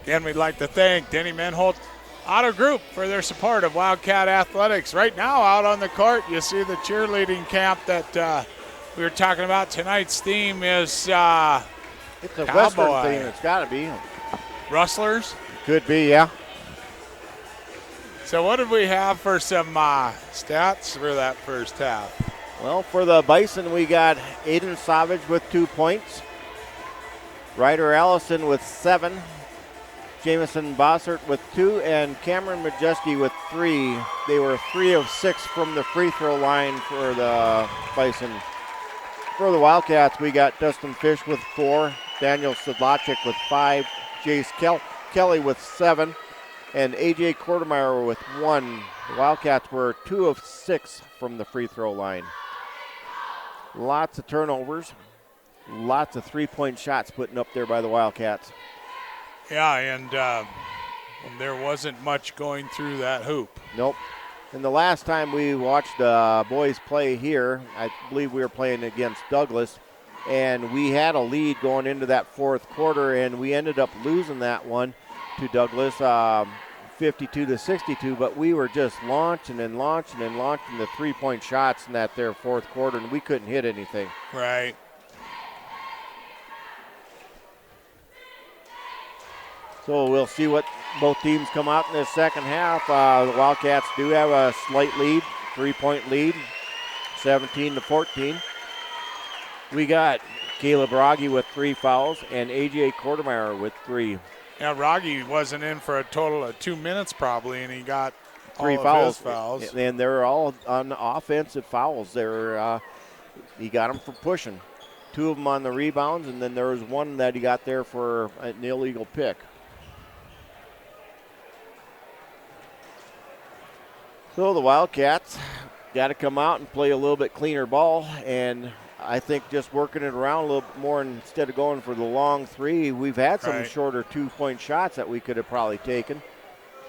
Again, we'd like to thank Denny Menholt Auto Group for their support of Wildcat Athletics. Right now, out on the court, you see the cheerleading camp that we were talking about. Tonight's theme is It's a Western theme. It's got to be. Rustlers? Could be, yeah. So what did we have for some stats for that first half? Well, for the Bison, we got Aiden Savage with 2 points. Ryder Allison with 7. Jamison Bossert with 2, and Cameron Majeski with 3. They were 3 of 6 from the free throw line for the Bison. For the Wildcats, we got Dustin Fish with 4, Daniel Sedlacek with 5, Jace Kelly with 7, and AJ Kortemeyer with 1. The Wildcats were 2 of 6 from the free throw line. Lots of turnovers, lots of three-point shots putting up there by the Wildcats. Yeah, and there wasn't much going through that hoop. Nope. And the last time we watched the boys play here, I believe we were playing against Douglas, and we had a lead going into that fourth quarter, and we ended up losing that one to Douglas 52-62, but we were just launching the three-point shots in that there fourth quarter, and we couldn't hit anything. Right. So we'll see what both teams come out in the second half. The Wildcats do have a slight lead, 3-point lead, 17-14. We got Caleb Rogge with 3 fouls and AJ Kortemeyer with 3. Yeah, Rogge wasn't in for a total of 2 minutes probably, and he got 3 all fouls. Of his fouls. And they're all on offensive fouls. He got them for pushing. 2 of them on the rebounds, and then there was 1 that he got there for an illegal pick. So the Wildcats got to come out and play a little bit cleaner ball, and I think just working it around a little bit more instead of going for the long 3. We've had some shorter 2-point shots that we could have probably taken,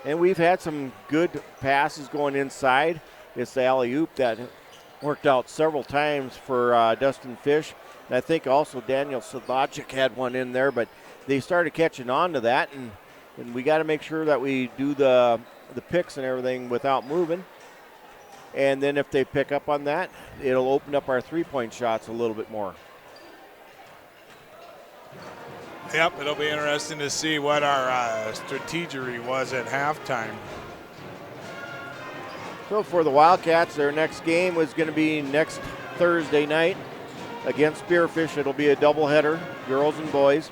and we've had some good passes going inside. It's the alley-oop that worked out several times for Dustin Fish, and I think also Daniel Sedlacek had one in there, but they started catching on to that, and we got to make sure that we do the picks and everything without moving. And then if they pick up on that, it'll open up our 3-point shots a little bit more. Yep, it'll be interesting to see what our strategery was at halftime. So for the Wildcats, their next game was going to be next Thursday night against Spearfish. It'll be a doubleheader, girls and boys.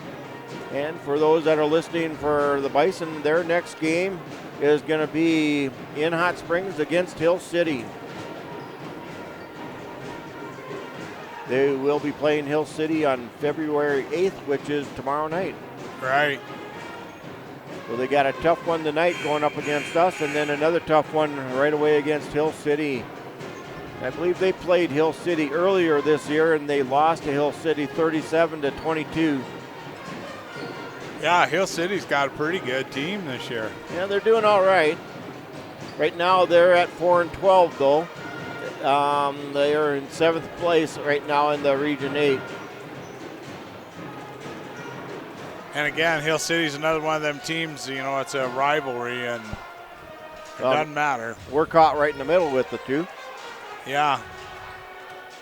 And for those that are listening for the Bison, their next game is going to be in Hot Springs against Hill City. They will be playing Hill City on February 8th, which is tomorrow night. Right. So they got a tough one tonight going up against us, and then another tough one right away against Hill City. I believe they played Hill City earlier this year, and they lost to Hill City 37-22. Yeah, Hill City's got a pretty good team this year. Yeah, they're doing all right. Right now they're at 4-12 though. They are in 7th place right now in the Region 8. And again, Hill City's another one of them teams, you know, it's a rivalry and it doesn't matter. We're caught right in the middle with the two. Yeah.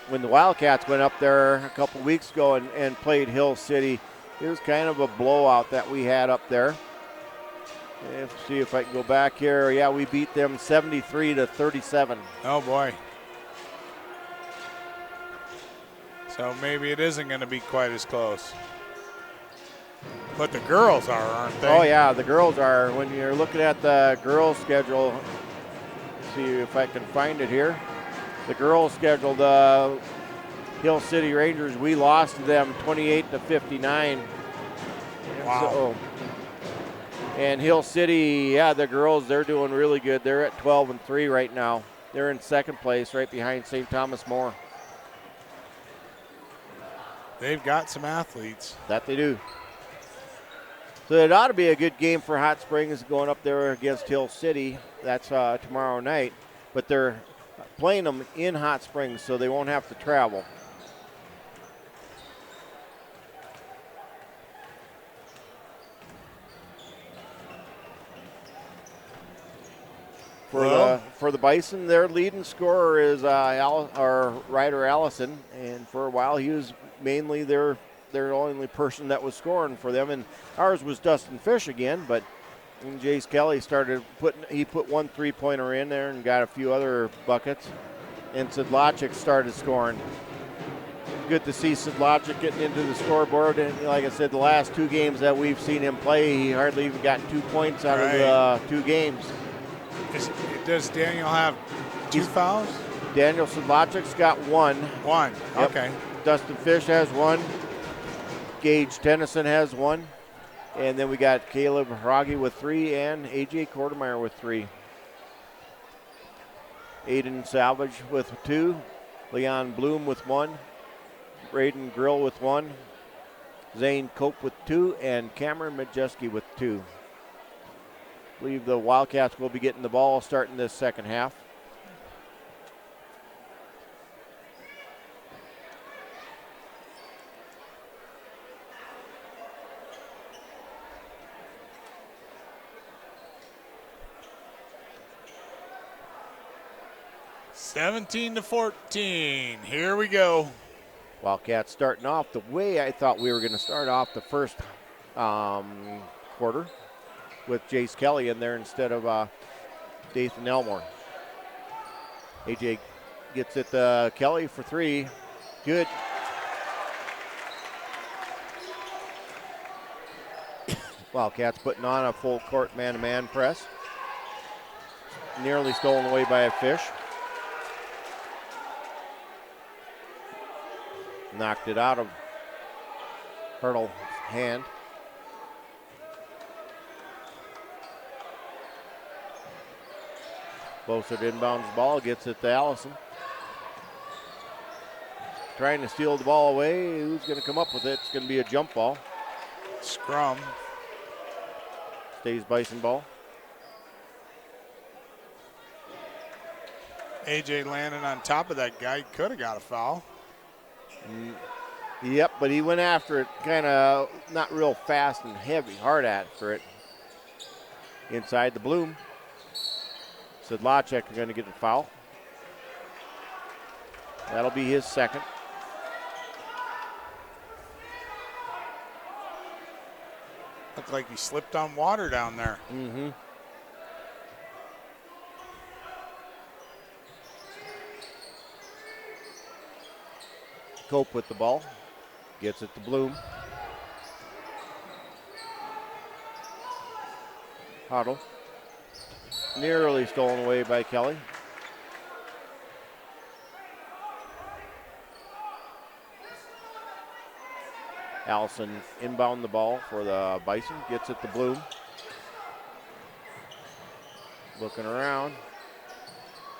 When the Wildcats went up there a couple weeks ago and played Hill City, it was kind of a blowout that we had up there. Let's see if I can go back here. Yeah, we beat them 73-37. Oh boy. So maybe it isn't going to be quite as close. But the girls are, aren't they? Oh, yeah, the girls are. When you're looking at the girls' schedule, let's see if I can find it here. The girls' schedule, the Hill City Rangers, we lost to them 28-59. Wow. So, and Hill City, yeah, the girls, they're doing really good. They're at 12-3 right now. They're in second place, right behind St. Thomas More. They've got some athletes. That they do. So it ought to be a good game for Hot Springs going up there against Hill City. That's tomorrow night. But they're playing them in Hot Springs, so they won't have to travel. For the Bison, their leading scorer is Ryder Allison, and for a while he was mainly their only person that was scoring for them, and ours was Dustin Fish again, but Jace Kelly put one 3-pointer in there and got a few other buckets, and Sidlachik started scoring. Good to see Sidlachik getting into the scoreboard, and like I said, the last 2 games that we've seen him play, he hardly even got 2 points out of the 2 games. Does Daniel have 2 fouls? Daniel Sidlachik's got 1. 1, Yep. okay. Dustin Fish has 1. Gage Tennyson has 1. And then we got Caleb Haragi with 3 and A.J. Kortemeyer with 3. Aiden Salvage with 2. Leon Bloom with 1. Braden Grill with 1. Zane Cope with 2. And Cameron Majeski with 2. I believe the Wildcats will be getting the ball starting this second half. (17 to 14). Here we go. Wildcats starting off the way I thought we were going to start off the first quarter, with Jace Kelly in there instead of Dathan Elmore. AJ gets it to Kelly for 3. Good. Wildcats putting on a full court man-to-man press. Nearly stolen away by a Fish. Knocked it out of Hurdle's hand. Closer to inbounds ball, gets it to Allison. Trying to steal the ball away. Who's going to come up with it? It's going to be a jump ball. Scrum. Stays Bison ball. AJ landing on top of that guy. Could have got a foul. Yep, but he went after it kind of not real fast and heavy, hard after it. Inside the Bloom. Sidlachik is going to get the foul. That'll be his second. Looked like he slipped on water down there. Mm-hmm. Cope with the ball. Gets it to Bloom. Huddle. Nearly stolen away by Kelly. Allison inbound the ball for the Bison. Gets it to Bloom. Looking around.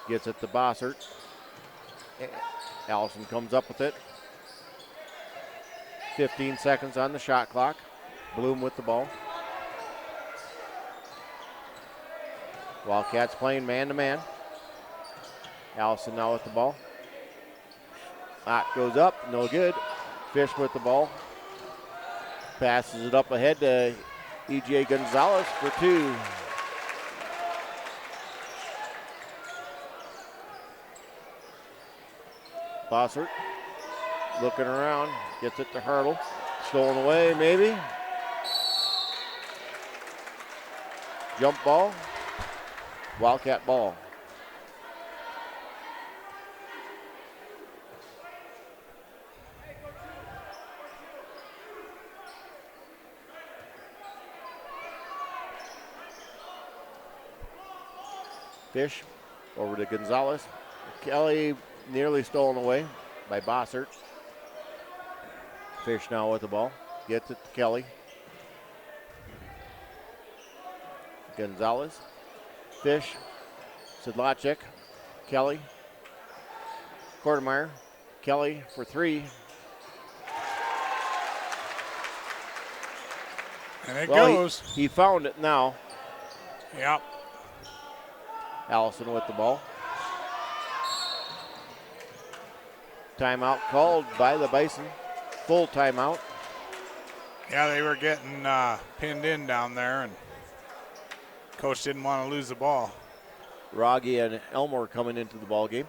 Gets it to Bossert. Allison comes up with it. 15 seconds on the shot clock. Bloom with the ball. Wildcats playing man-to-man. Allison now with the ball. That goes up, no good. Fish with the ball. Passes it up ahead to E.J. Gonzalez for 2. Bossert looking around, gets it to Hurdle. Stolen away, maybe. Jump ball. Wildcat ball. Fish over to Gonzalez. Kelly nearly stolen away by Bossert. Fish now with the ball. Gets it to Kelly. Gonzalez. Fish. Sedlacek. Kelly. Quartermeyer. Kelly for three. And it goes. He found it now. Yep. Allison with the ball. Timeout called by the Bison. Full timeout. Yeah, they were getting pinned in down there, and coach didn't want to lose the ball. Rogge and Elmore coming into the ball game.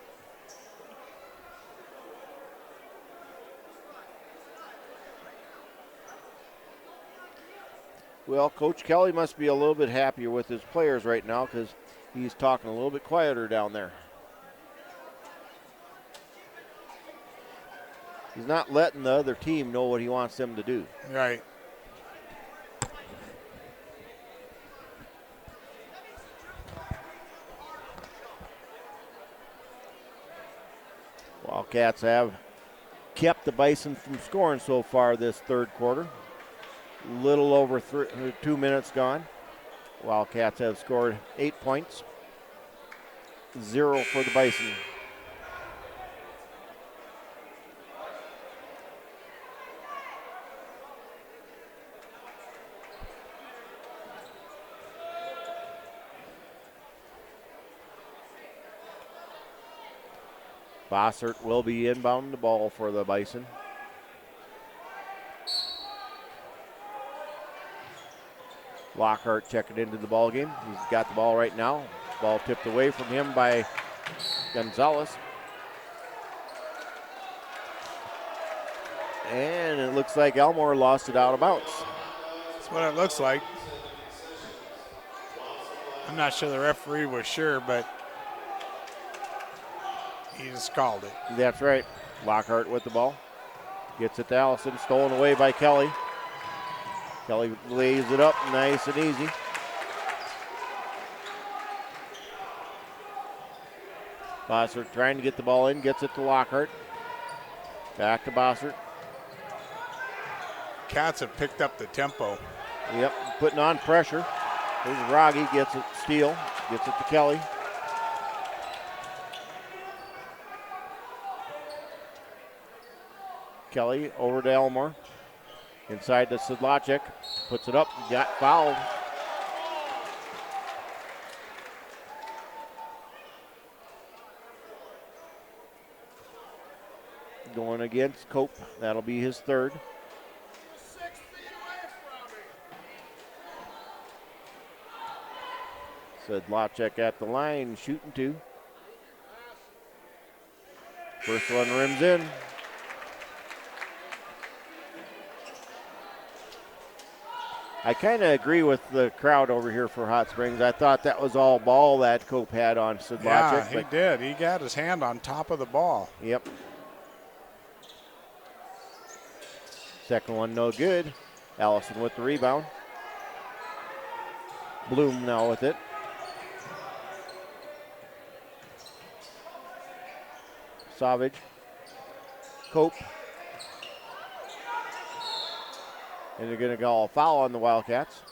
Well, Coach Kelly must be a little bit happier with his players right now because he's talking a little bit quieter down there. He's not letting the other team know what he wants them to do. Right. Wildcats have kept the Bison from scoring so far this third quarter. Little over 2 minutes gone. Wildcats have scored 8 points. 0 for the Bison. Bossert will be inbound the ball for the Bison. Lockhart checking into the ball game. He's got the ball right now. Ball tipped away from him by Gonzalez. And it looks like Elmore lost it out of bounds. That's what it looks like. I'm not sure the referee was sure, but he just called it. That's right. Lockhart with the ball. Gets it to Allison. Stolen away by Kelly. Kelly lays it up nice and easy. Bossert trying to get the ball in. Gets it to Lockhart. Back to Bossert. Cats have picked up the tempo. Yep, putting on pressure. There's Rogge. Gets it. Steele. Gets it to Kelly. Kelly over to Elmore. Inside to Sedlacek. Puts it up. Got fouled. Going against Cope. That'll be his third. Sedlacek at the line, shooting two. First one rims in. I kind of agree with the crowd over here for Hot Springs. I thought that was all ball that Cope had on Sedlacek. Yeah, he did. He got his hand on top of the ball. Yep. Second one no good. Allison with the rebound. Bloom now with it. Savage. Cope. And they're going to go a foul on the Wildcats.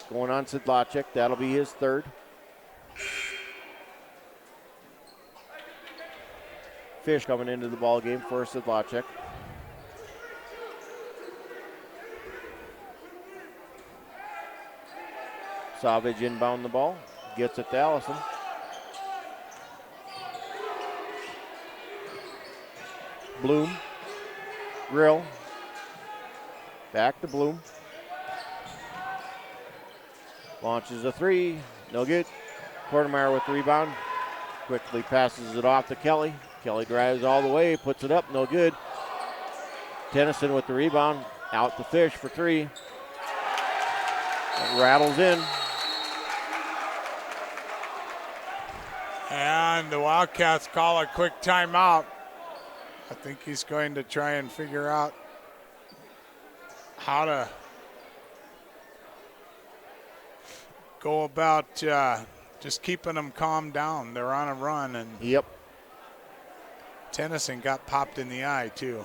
Going on Sedlacek. That'll be his third. Fish coming into the ball game for Sedlacek. Savage inbound the ball. Gets it to Allison. Bloom. Grill. Back to Bloom. Launches a three. No good. Quartermeyer with the rebound. Quickly passes it off to Kelly. Kelly drives all the way. Puts it up. No good. Tennyson with the rebound. Out to Fish for three. It rattles in. And the Wildcats call a quick timeout. I think he's going to try and figure out how to go about just keeping them calmed down. They're on a run, and Yep. Tennyson got popped in the eye, too.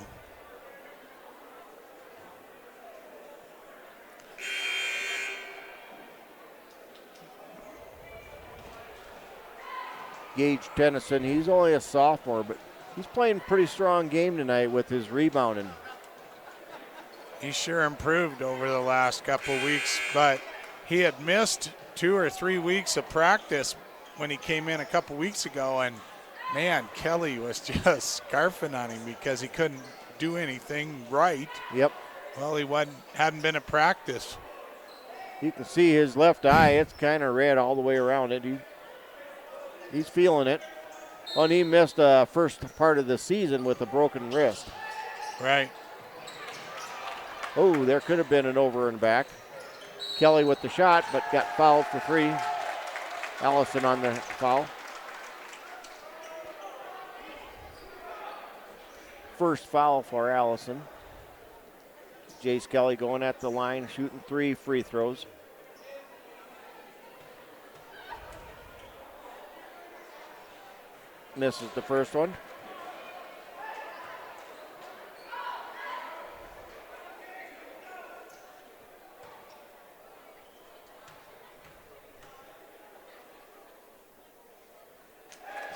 Gage Tennyson, he's only a sophomore, but he's playing a pretty strong game tonight with his rebounding. He sure improved over the last couple weeks, but he had missed 2 or 3 weeks of practice when he came in a couple weeks ago, and man, Kelly was just scarfing on him because he couldn't do anything right. Yep. Well, he hadn't been at practice. You can see his left eye, it's kind of red all the way around it. He's feeling it. Well, and he missed the first part of the season with a broken wrist. Right. Oh, there could have been an over and back. Kelly with the shot, but got fouled for 3. Allison on the foul. First foul for Allison. Jace Kelly going at the line, shooting 3 free throws. Misses the first one.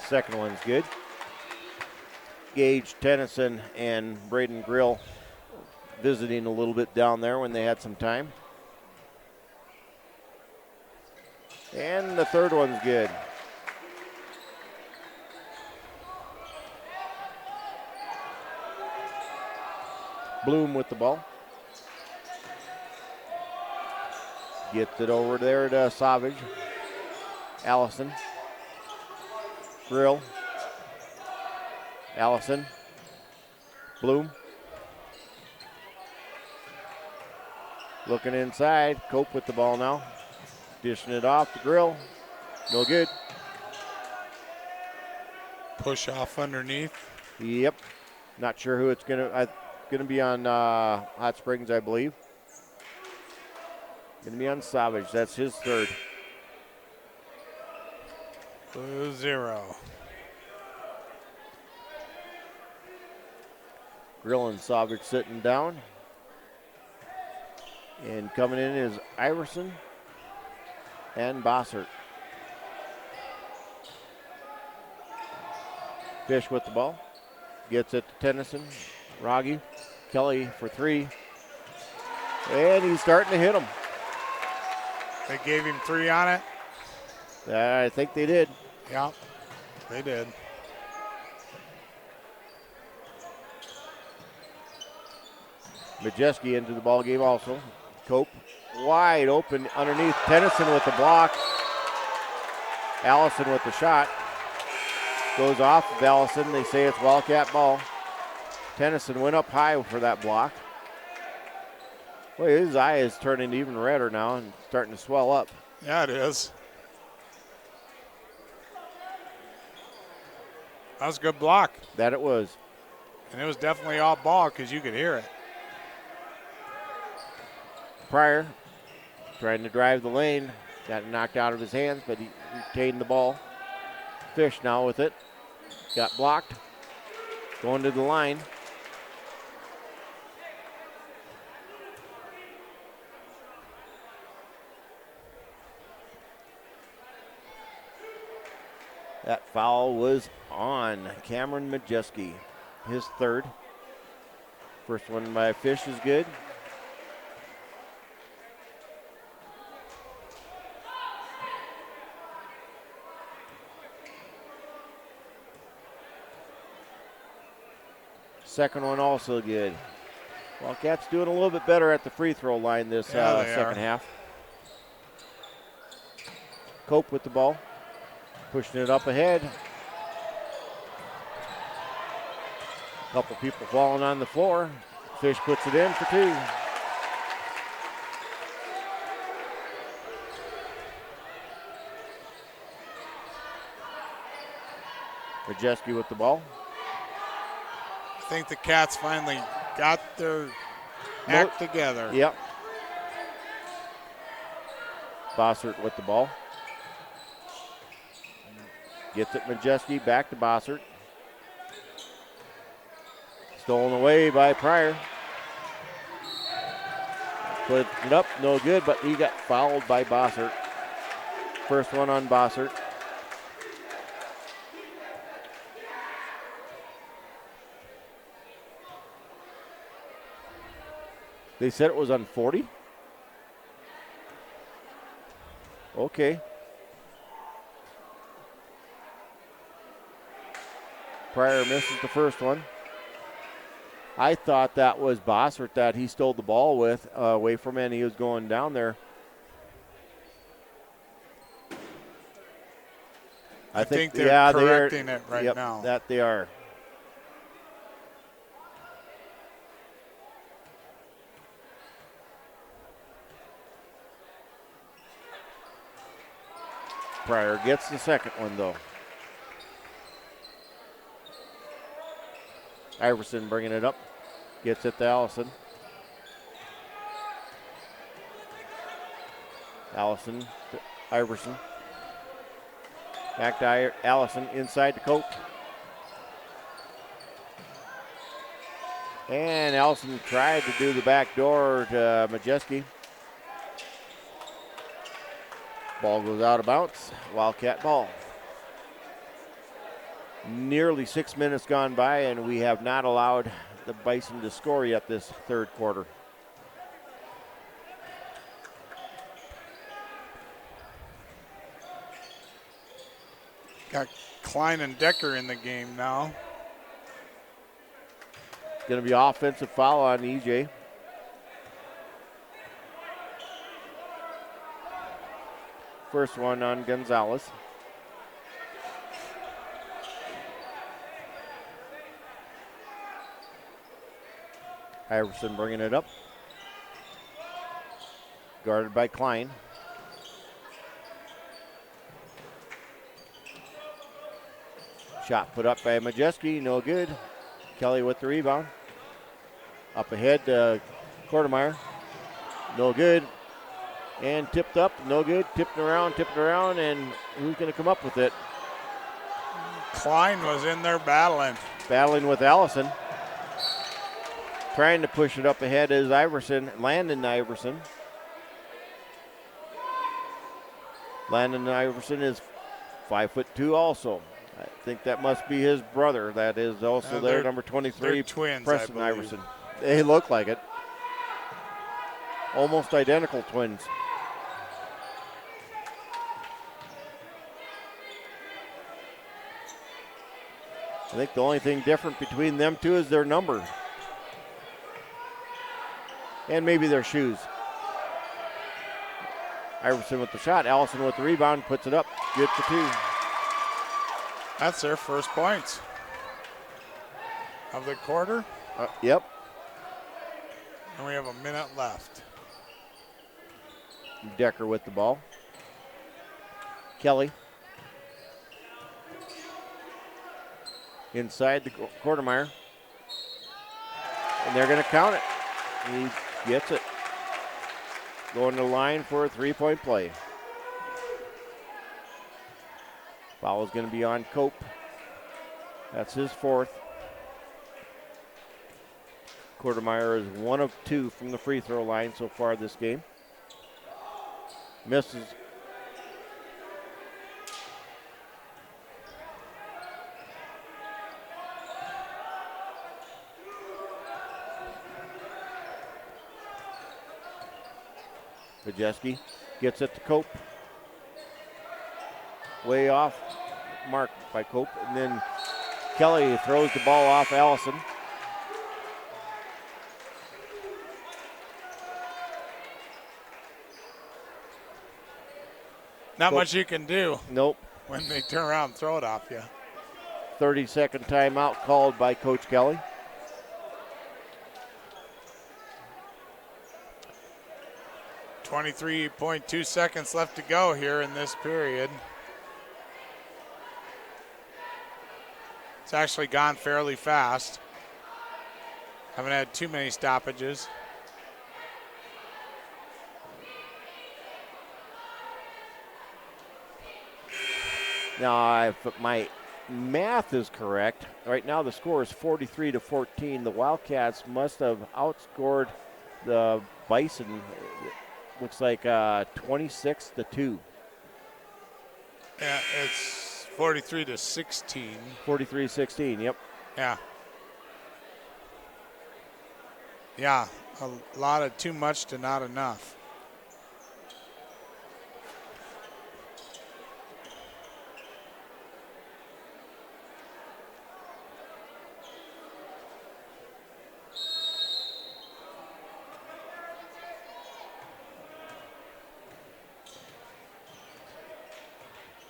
Second one's good. Gage Tennyson and Braden Grill visiting a little bit down there when they had some time. And the third one's good. Bloom with the ball. Gets it over there to Savage. Allison. Grill. Allison. Bloom. Looking inside. Cope with the ball now. Dishing it off to Grill. No good. Push off underneath. Yep. Not sure who it's going to be on Hot Springs, I believe. Going to be on Savage. That's his third. Blue 0. Grill and Savage sitting down. And coming in is Iverson and Bossert. Fish with the ball. Gets it to Tennyson. Rogge. Kelly for 3. And he's starting to hit him. They gave him 3 on it. I think they did. Yeah, they did. Majeski into the ball game also. Cope wide open underneath. Tennyson with the block. Allison with the shot. Goes off of Allison. They say it's Wildcat ball. Tennyson went up high for that block. Boy, his eye is turning even redder now and starting to swell up. Yeah, it is. That was a good block. That it was. And it was definitely all ball because you could hear it. Pryor trying to drive the lane. Got knocked out of his hands, but he retained the ball. Fish now with it. Got blocked. Going to the line. That foul was on Cameron Majeski, his third. First one by Fish is good. Second one also good. Wildcats doing a little bit better at the free throw line this second half. Cope with the ball. Pushing it up ahead. A couple people falling on the floor. Fish puts it in for 2. Majeski with the ball. I think the Cats finally got their act together. Yep. Bossert with the ball. Gets it Majeski, back to Bossert. Stolen away by Pryor. Put it up, no good, but he got fouled by Bossert. First one on Bossert. They said it was on 40? Okay. Pryor misses the first one. I thought that was Bossert that he stole the ball with away from him, and he was going down there. I think they're correcting it right now. That they are. Pryor gets the second one, though. Iverson bringing it up. Gets it to Allison. Allison to Iverson. Back to Allison inside the Cope. And Allison tried to do the back door to Majeski. Ball goes out of bounds. Wildcat ball. Nearly 6 minutes gone by, and we have not allowed the Bison to score yet this third quarter. Got Klein and Decker in the game now. Going to be offensive foul on EJ. First one on Gonzalez. Iverson bringing it up. Guarded by Klein. Shot put up by Majeski, no good. Kelly with the rebound. Up ahead to Quartermeyer. No good. And tipped up, no good. Tipped around, and who's going to come up with it? Klein was in there battling. Battling with Allison. Trying to push it up ahead is Iverson, Landon Iverson. Landon Iverson is 5'2" also. I think that must be his brother. That is also there, number 23, twins, Preston Iverson. They look like it. Almost identical twins. I think the only thing different between them two is their number. And maybe their shoes. Iverson with the shot. Allison with the rebound. Puts it up. Good for two. That's their first points of the quarter. Yep. And we have a minute left. Decker with the ball. Kelly. Inside the Quartermeyer. And they're going to count it. He gets it. Going to the line for a three-point play. Foul is going to be on Cope. That's his fourth. Quartermeyer is 1 of 2 from the free throw line so far this game. Misses. Majeski gets it to Cope. Way off, marked by Cope. And then Kelly throws the ball off Allison. Not much you can do. Nope. When they turn around and throw it off you. 30-second timeout called by Coach Kelly. .2 seconds left to go here in this period. It's actually gone fairly fast. Haven't had too many stoppages. Now, if my math is correct, right now the score is 43-14. The Wildcats must have outscored the Bison. Looks like 26-2. Yeah, it's 43-16. 43-16. Yep. Yeah. Yeah, a lot of too much to not enough.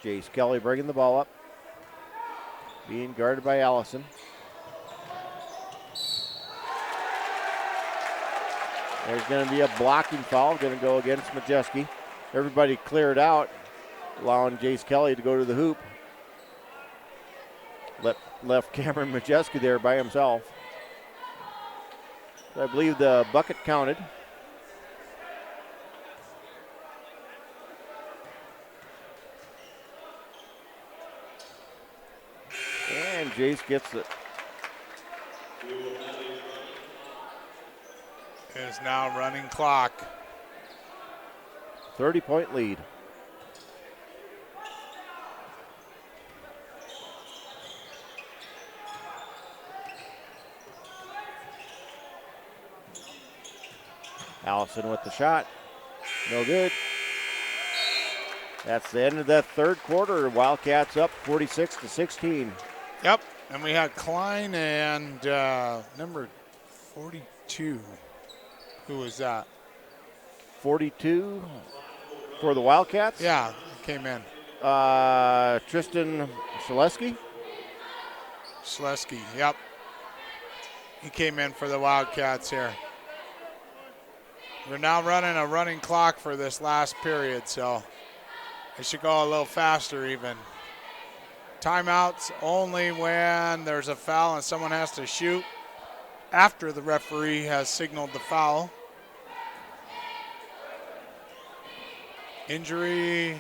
Jace Kelly bringing the ball up. Being guarded by Allison. There's going to be a blocking foul. Going to go against Majeski. Everybody cleared out, allowing Jace Kelly to go to the hoop. Left Cameron Majeski there by himself. I believe the bucket counted. And Jace gets it. Is now running clock. 30-point lead. Allison with the shot. No good. That's the end of that third quarter. Wildcats up 46-16. Yep, and we had Klein and number 42. Who was that? 42 for the Wildcats? Yeah, came in. Tristan Shaleski? Schlesky, yep. He came in for the Wildcats here. We're now running a running clock for this last period, so it should go a little faster even. Timeouts only when there's a foul and someone has to shoot after the referee has signaled the foul. Injury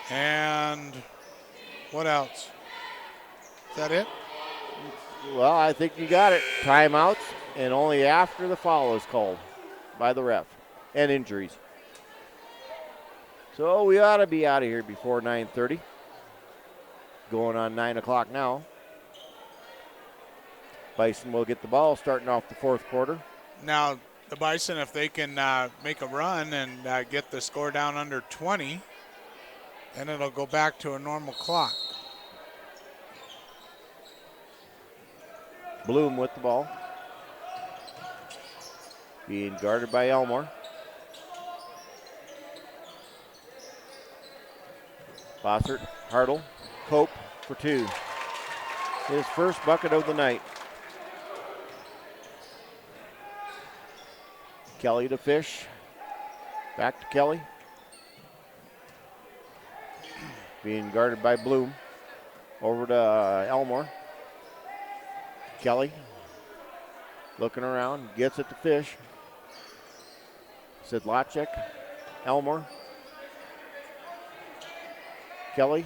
and what else? Is that it? Well, I think you got it. Timeouts and only after the foul is called by the ref, and injuries. So we ought to be out of here before 9:30. Going on 9 o'clock now. Bison will get the ball starting off the fourth quarter. Now, the Bison, if they can make a run and get the score down under 20, then it'll go back to a normal clock. Bloom with the ball. Being guarded by Elmore. Bossert, Hartle, Cope for two. His first bucket of the night. Kelly to Fish. Back to Kelly. Being guarded by Bloom. Over to Elmore. Kelly looking around, gets it to Fish. Sidlacek, Elmore. Kelly.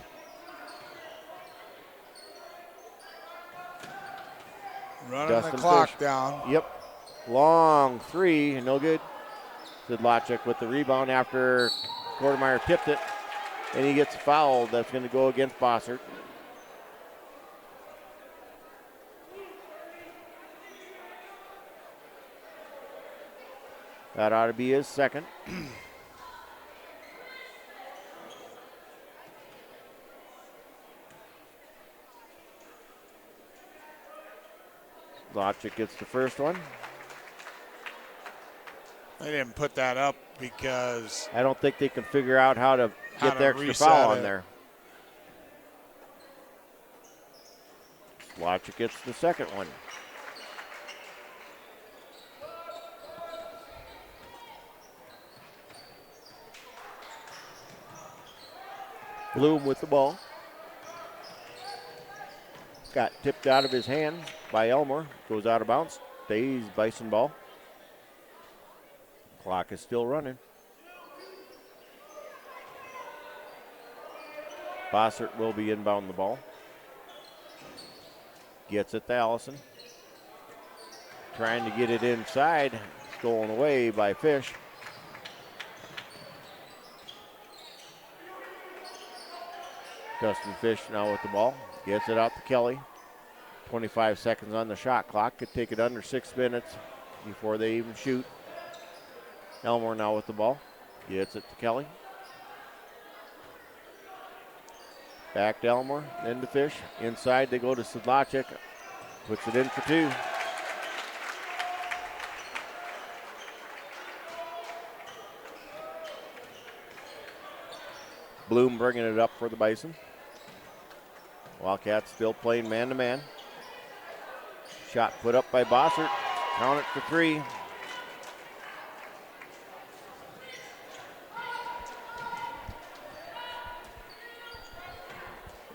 Running Dustin the clock Fish. down. Yep. Long three, no good. Sidlacek with the rebound after Kortemeyer tipped it. And he gets fouled. That's going to go against Bossert. That ought to be his second. Logic gets the first one. They didn't put that up because I don't think they can figure out how to How get to the extra reset foul on it. there. Logic gets the second one. Bloom with the ball. Got tipped out of his hand by Elmore. Goes out of bounds. Stays Bison ball. Clock is still running. Bossert will be inbound the ball. Gets it to Allison. Trying to get it inside. Stolen away by Fish. Dustin Fish now with the ball. Gets it out to Kelly. 25 seconds on the shot clock. Could take it under 6 minutes before they even shoot. Elmore now with the ball. Gets it to Kelly. Back to Elmore, then to Fish. Inside they go to Sedlacek. Puts it in for 2. Bloom bringing it up for the Bison. Wildcats still playing man-to-man. Shot put up by Bossert. Count it for 3.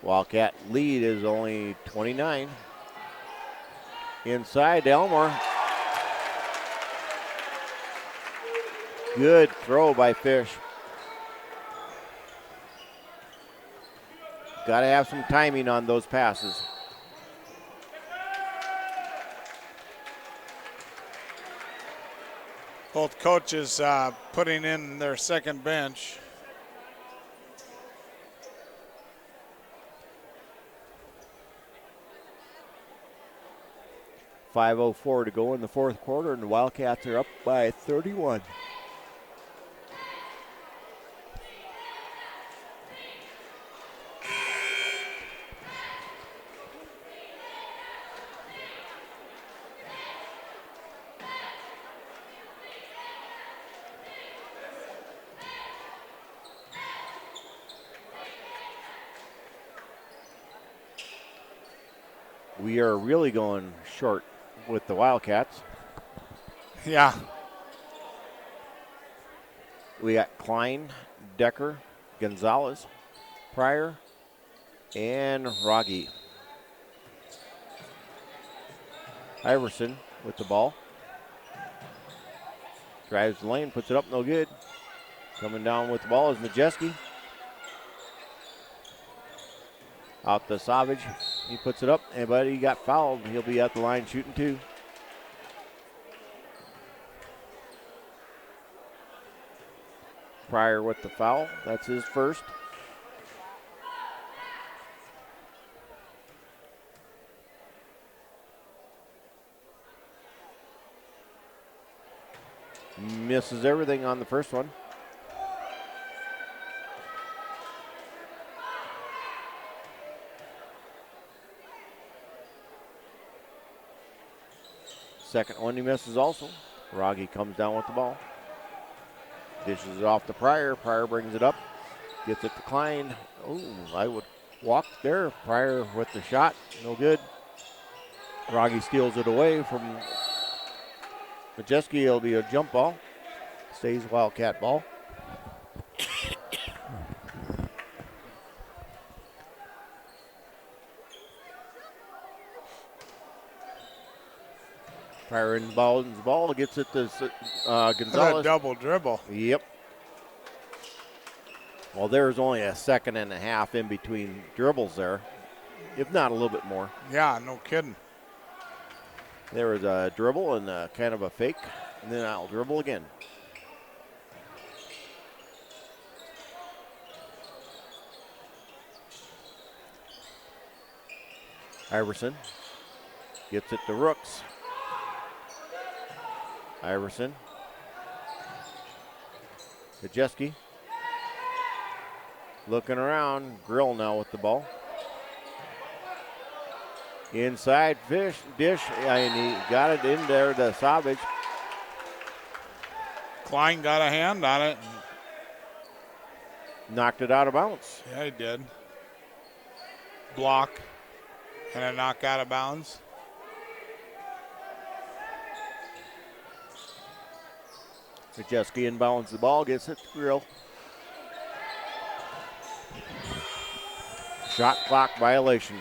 Wildcat lead is only 29. Inside, Elmore. Good throw by Fish. Got to have some timing on those passes. Both coaches putting in their second bench. .504 to go in the fourth quarter, and the Wildcats are up by 31. We are really going short with the Wildcats. Yeah. We got Klein, Decker, Gonzalez, Pryor, and Rogge. Iverson with the ball. Drives the lane, puts it up, no good. Coming down with the ball is Majeski. Out to Savage. He puts it up, but he got fouled. He'll be at the line shooting 2. Pryor with the foul. That's his first. Misses everything on the first one. Second one he misses also. Rogge comes down with the ball. Dishes it off to Pryor. Pryor brings it up. Gets it to Klein. Oh, I would walk there. Pryor with the shot. No good. Rogge steals it away from Majeski. It'll be a jump ball. Stays Wildcat ball. Pryor inbounds the ball, gets it to Gonzalez. A double dribble. Yep. Well, there's only a second and a half in between dribbles there, if not a little bit more. Yeah, no kidding. There was a dribble and kind of a fake, and then I'll dribble again. Iverson gets it to Rooks. Iverson. Majeski. Looking around. Grill now with the ball. Inside Fish. Dish. And he got it in there to Savage. Klein got a hand on it. Knocked it out of bounds. Yeah, he did. Block. And a knock out of bounds. Majeski inbounds the ball, gets it to Grill. Shot clock violation.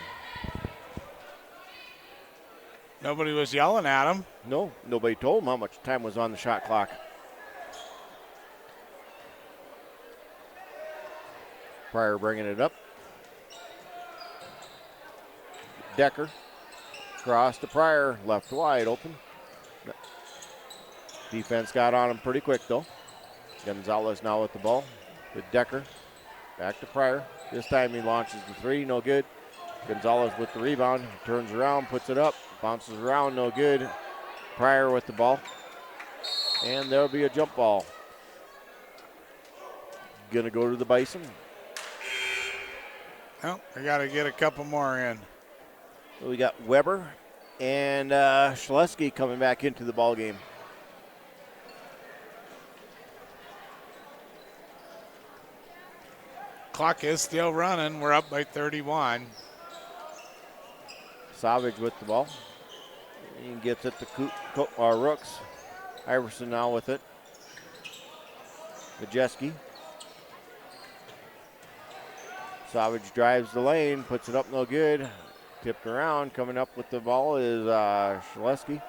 Nobody was yelling at him. No, nobody told him how much time was on the shot clock. Pryor bringing it up. Decker. Cross to Pryor, left wide open. Defense got on him pretty quick though. Gonzalez now with the ball. To Decker. Back to Pryor. This time he launches the three, no good. Gonzalez with the rebound. Turns around, puts it up. Bounces around, no good. Pryor with the ball. And there'll be a jump ball. Gonna go to the Bison. Well, we got to get a couple more in. We got Weber and Schleski coming back into the ball game. Clock is still running. We're up by 31. Savage with the ball. He gets it to Rooks. Iverson now with it. Majeski. Savage drives the lane, puts it up, no good. Tipped around, coming up with the ball is Schleski.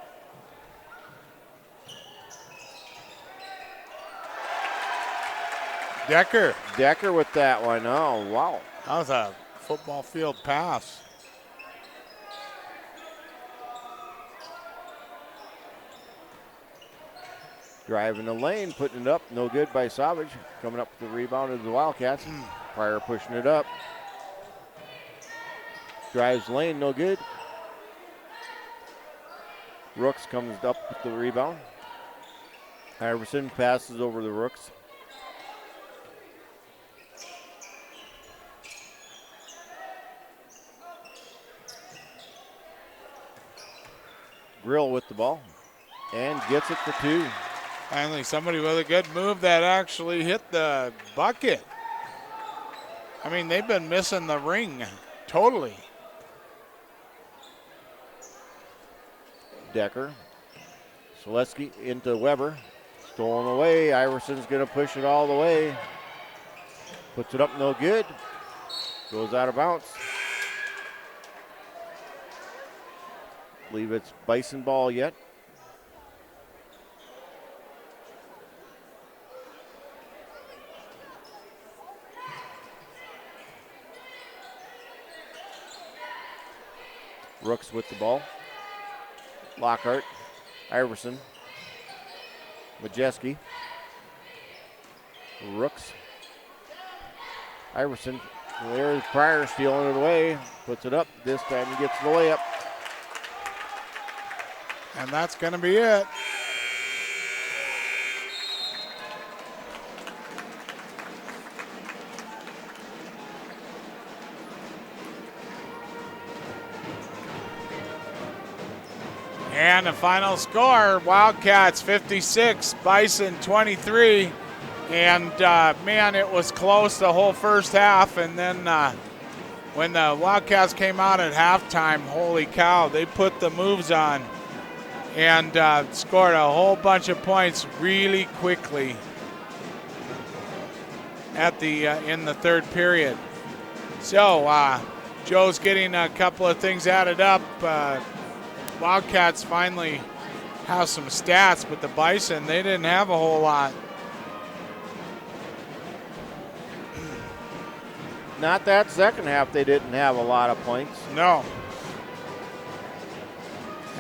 Decker with that one. Oh, wow. That was a football field pass. Driving the lane, putting it up, no good by Savage. Coming up with the rebound is the Wildcats. Pryor pushing it up. Drives lane, no good. Rooks comes up with the rebound. Iverson passes over the Rooks. Grill with the ball and gets it for two. Finally, somebody with a good move that actually hit the bucket. I mean, they've been missing the ring totally. Decker. Selesky into Weber. Stolen away. Iverson's going to push it all the way. Puts it up, no good. Goes out of bounds. Believe it's Bison ball yet. Rooks with the ball. Lockhart, Iverson, Majeski, Rooks, Iverson. There's Pryor stealing it away. Puts it up. This time he gets the layup. And that's going to be it. And the final score, Wildcats 56, Bison 23. And, man, it was close the whole first half. And then when the Wildcats came out at halftime, holy cow, they put the moves on and scored a whole bunch of points really quickly at the in the third period. So Joe's getting a couple of things added up. Wildcats finally have some stats, but the Bison, they didn't have a whole lot. Not that second half, they didn't have a lot of points. No.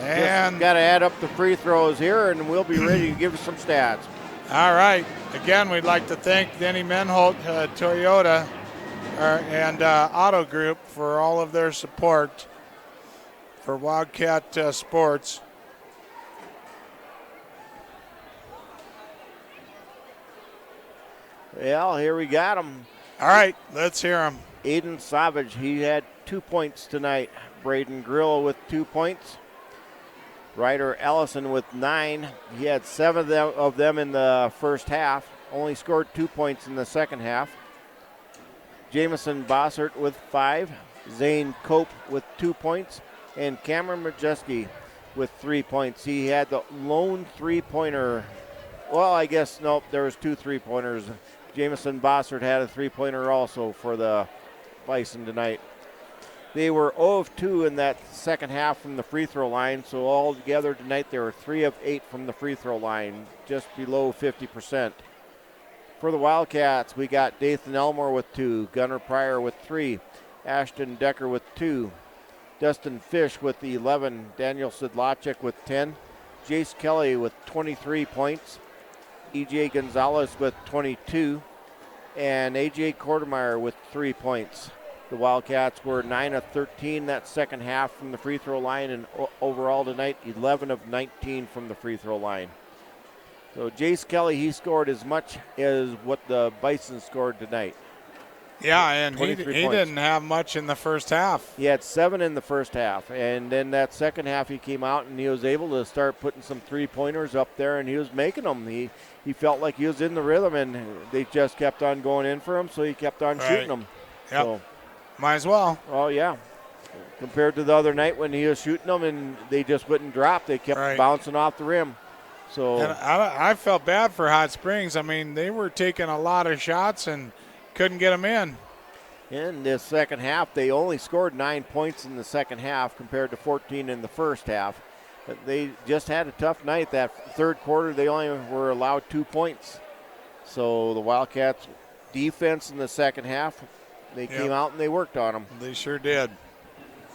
And got to add up the free throws here, and we'll be ready to give some stats. All right. Again, we'd like to thank Denny Menholt, Toyota, and Auto Group for all of their support for Wildcat Sports. Well, here we got them. All right, let's hear them. Aiden Savage, he had 2 points tonight. Braden Grillo with 2 points. Ryder Ellison with 9. He had 7 of them in the first half. Only scored 2 points in the second half. Jamison Bossert with 5. Zane Cope with 2 points. And Cameron Majeski with 3 points. He had the lone three-pointer. Well, I guess, nope, there was 2 3-pointers. Jamison Bossert had a 3-pointer also for the Bison tonight. They were 0 of 2 in that second half from the free throw line, so all together tonight they were 3 of 8 from the free throw line, just below 50%. For the Wildcats, we got Dathan Elmore with 2, Gunnar Pryor with 3, Ashton Decker with 2, Dustin Fish with 11, Daniel Sidlacek with 10, Jace Kelly with 23 points, EJ Gonzalez with 22, and AJ Kortemeyer with 3 points. The Wildcats were 9 of 13 that second half from the free throw line, and overall tonight 11 of 19 from the free throw line. So Jace Kelly, he scored as much as what the Bison scored tonight. Yeah, and he 23 didn't have much in the first half. He had 7 in the first half, and then that second half he came out and he was able to start putting some three-pointers up there, and he was making them. He felt like he was in the rhythm, and they just kept on going in for him, so he kept on shooting them. Yep. So, might as well. oh, yeah. Compared to the other night when he was shooting them and they just wouldn't drop, they kept bouncing off the rim. So, and I felt bad for Hot Springs. I mean, they were taking a lot of shots and couldn't get them in. in this second half, they only scored 9 points in the second half compared to 14 in the first half. But they just had a tough night. That third quarter, they only were allowed 2 points. So the Wildcats' defense in the second half, they came out and they worked on them. They sure did.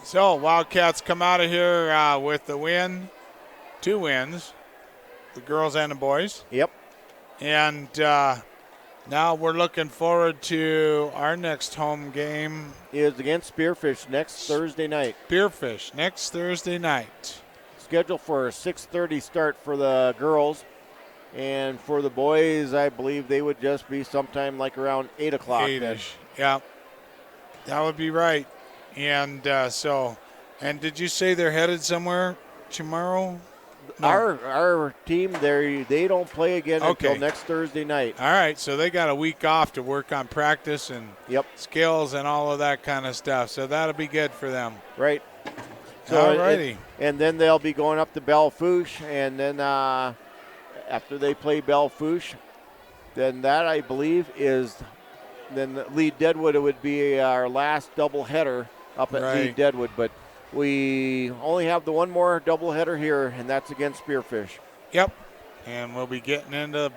So Wildcats come out of here with the win, 2 wins, the girls and the boys. Yep. And now we're looking forward to our next home game. Is against Spearfish next Thursday night. Spearfish next Thursday night. Scheduled for a 6:30 start for the girls. And for the boys, I believe they would just be sometime like around 8 o'clock. 8-ish. Yeah, that would be right. And and did you say they're headed somewhere tomorrow? No. Our team, they don't play again until next Thursday night. All right, so they got a week off to work on practice and skills and all of that kind of stuff. So that'll be good for them. Right. So all righty. And then they'll be going up to Belle-Fourche, and then after they play Belle-Fourche, then that, I believe, is then Lee Deadwood. It would be our last doubleheader up at Lee Deadwood. But we only have the one more doubleheader here, and that's against Spearfish. Yep. And we'll be getting into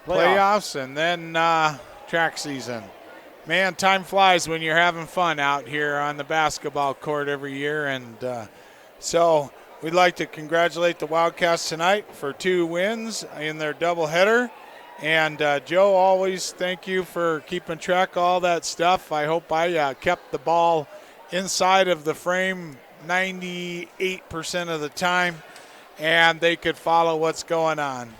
playoffs and then track season. Man, time flies when you're having fun out here on the basketball court every year. And so we'd like to congratulate the Wildcats tonight for 2 wins in their doubleheader. And Joe, always thank you for keeping track of all that stuff. I hope I kept the ball inside of the frame 98% of the time, and they could follow what's going on.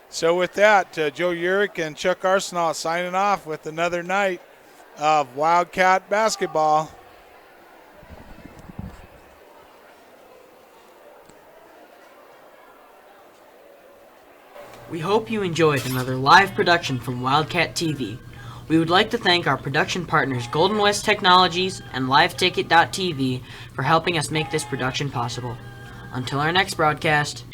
So with that, Joe Urich and Chuck Arsenault signing off with another night of Wildcat basketball. We hope you enjoyed another live production from Wildcat TV. We would like to thank our production partners Golden West Technologies and LiveTicket.tv for helping us make this production possible. Until our next broadcast.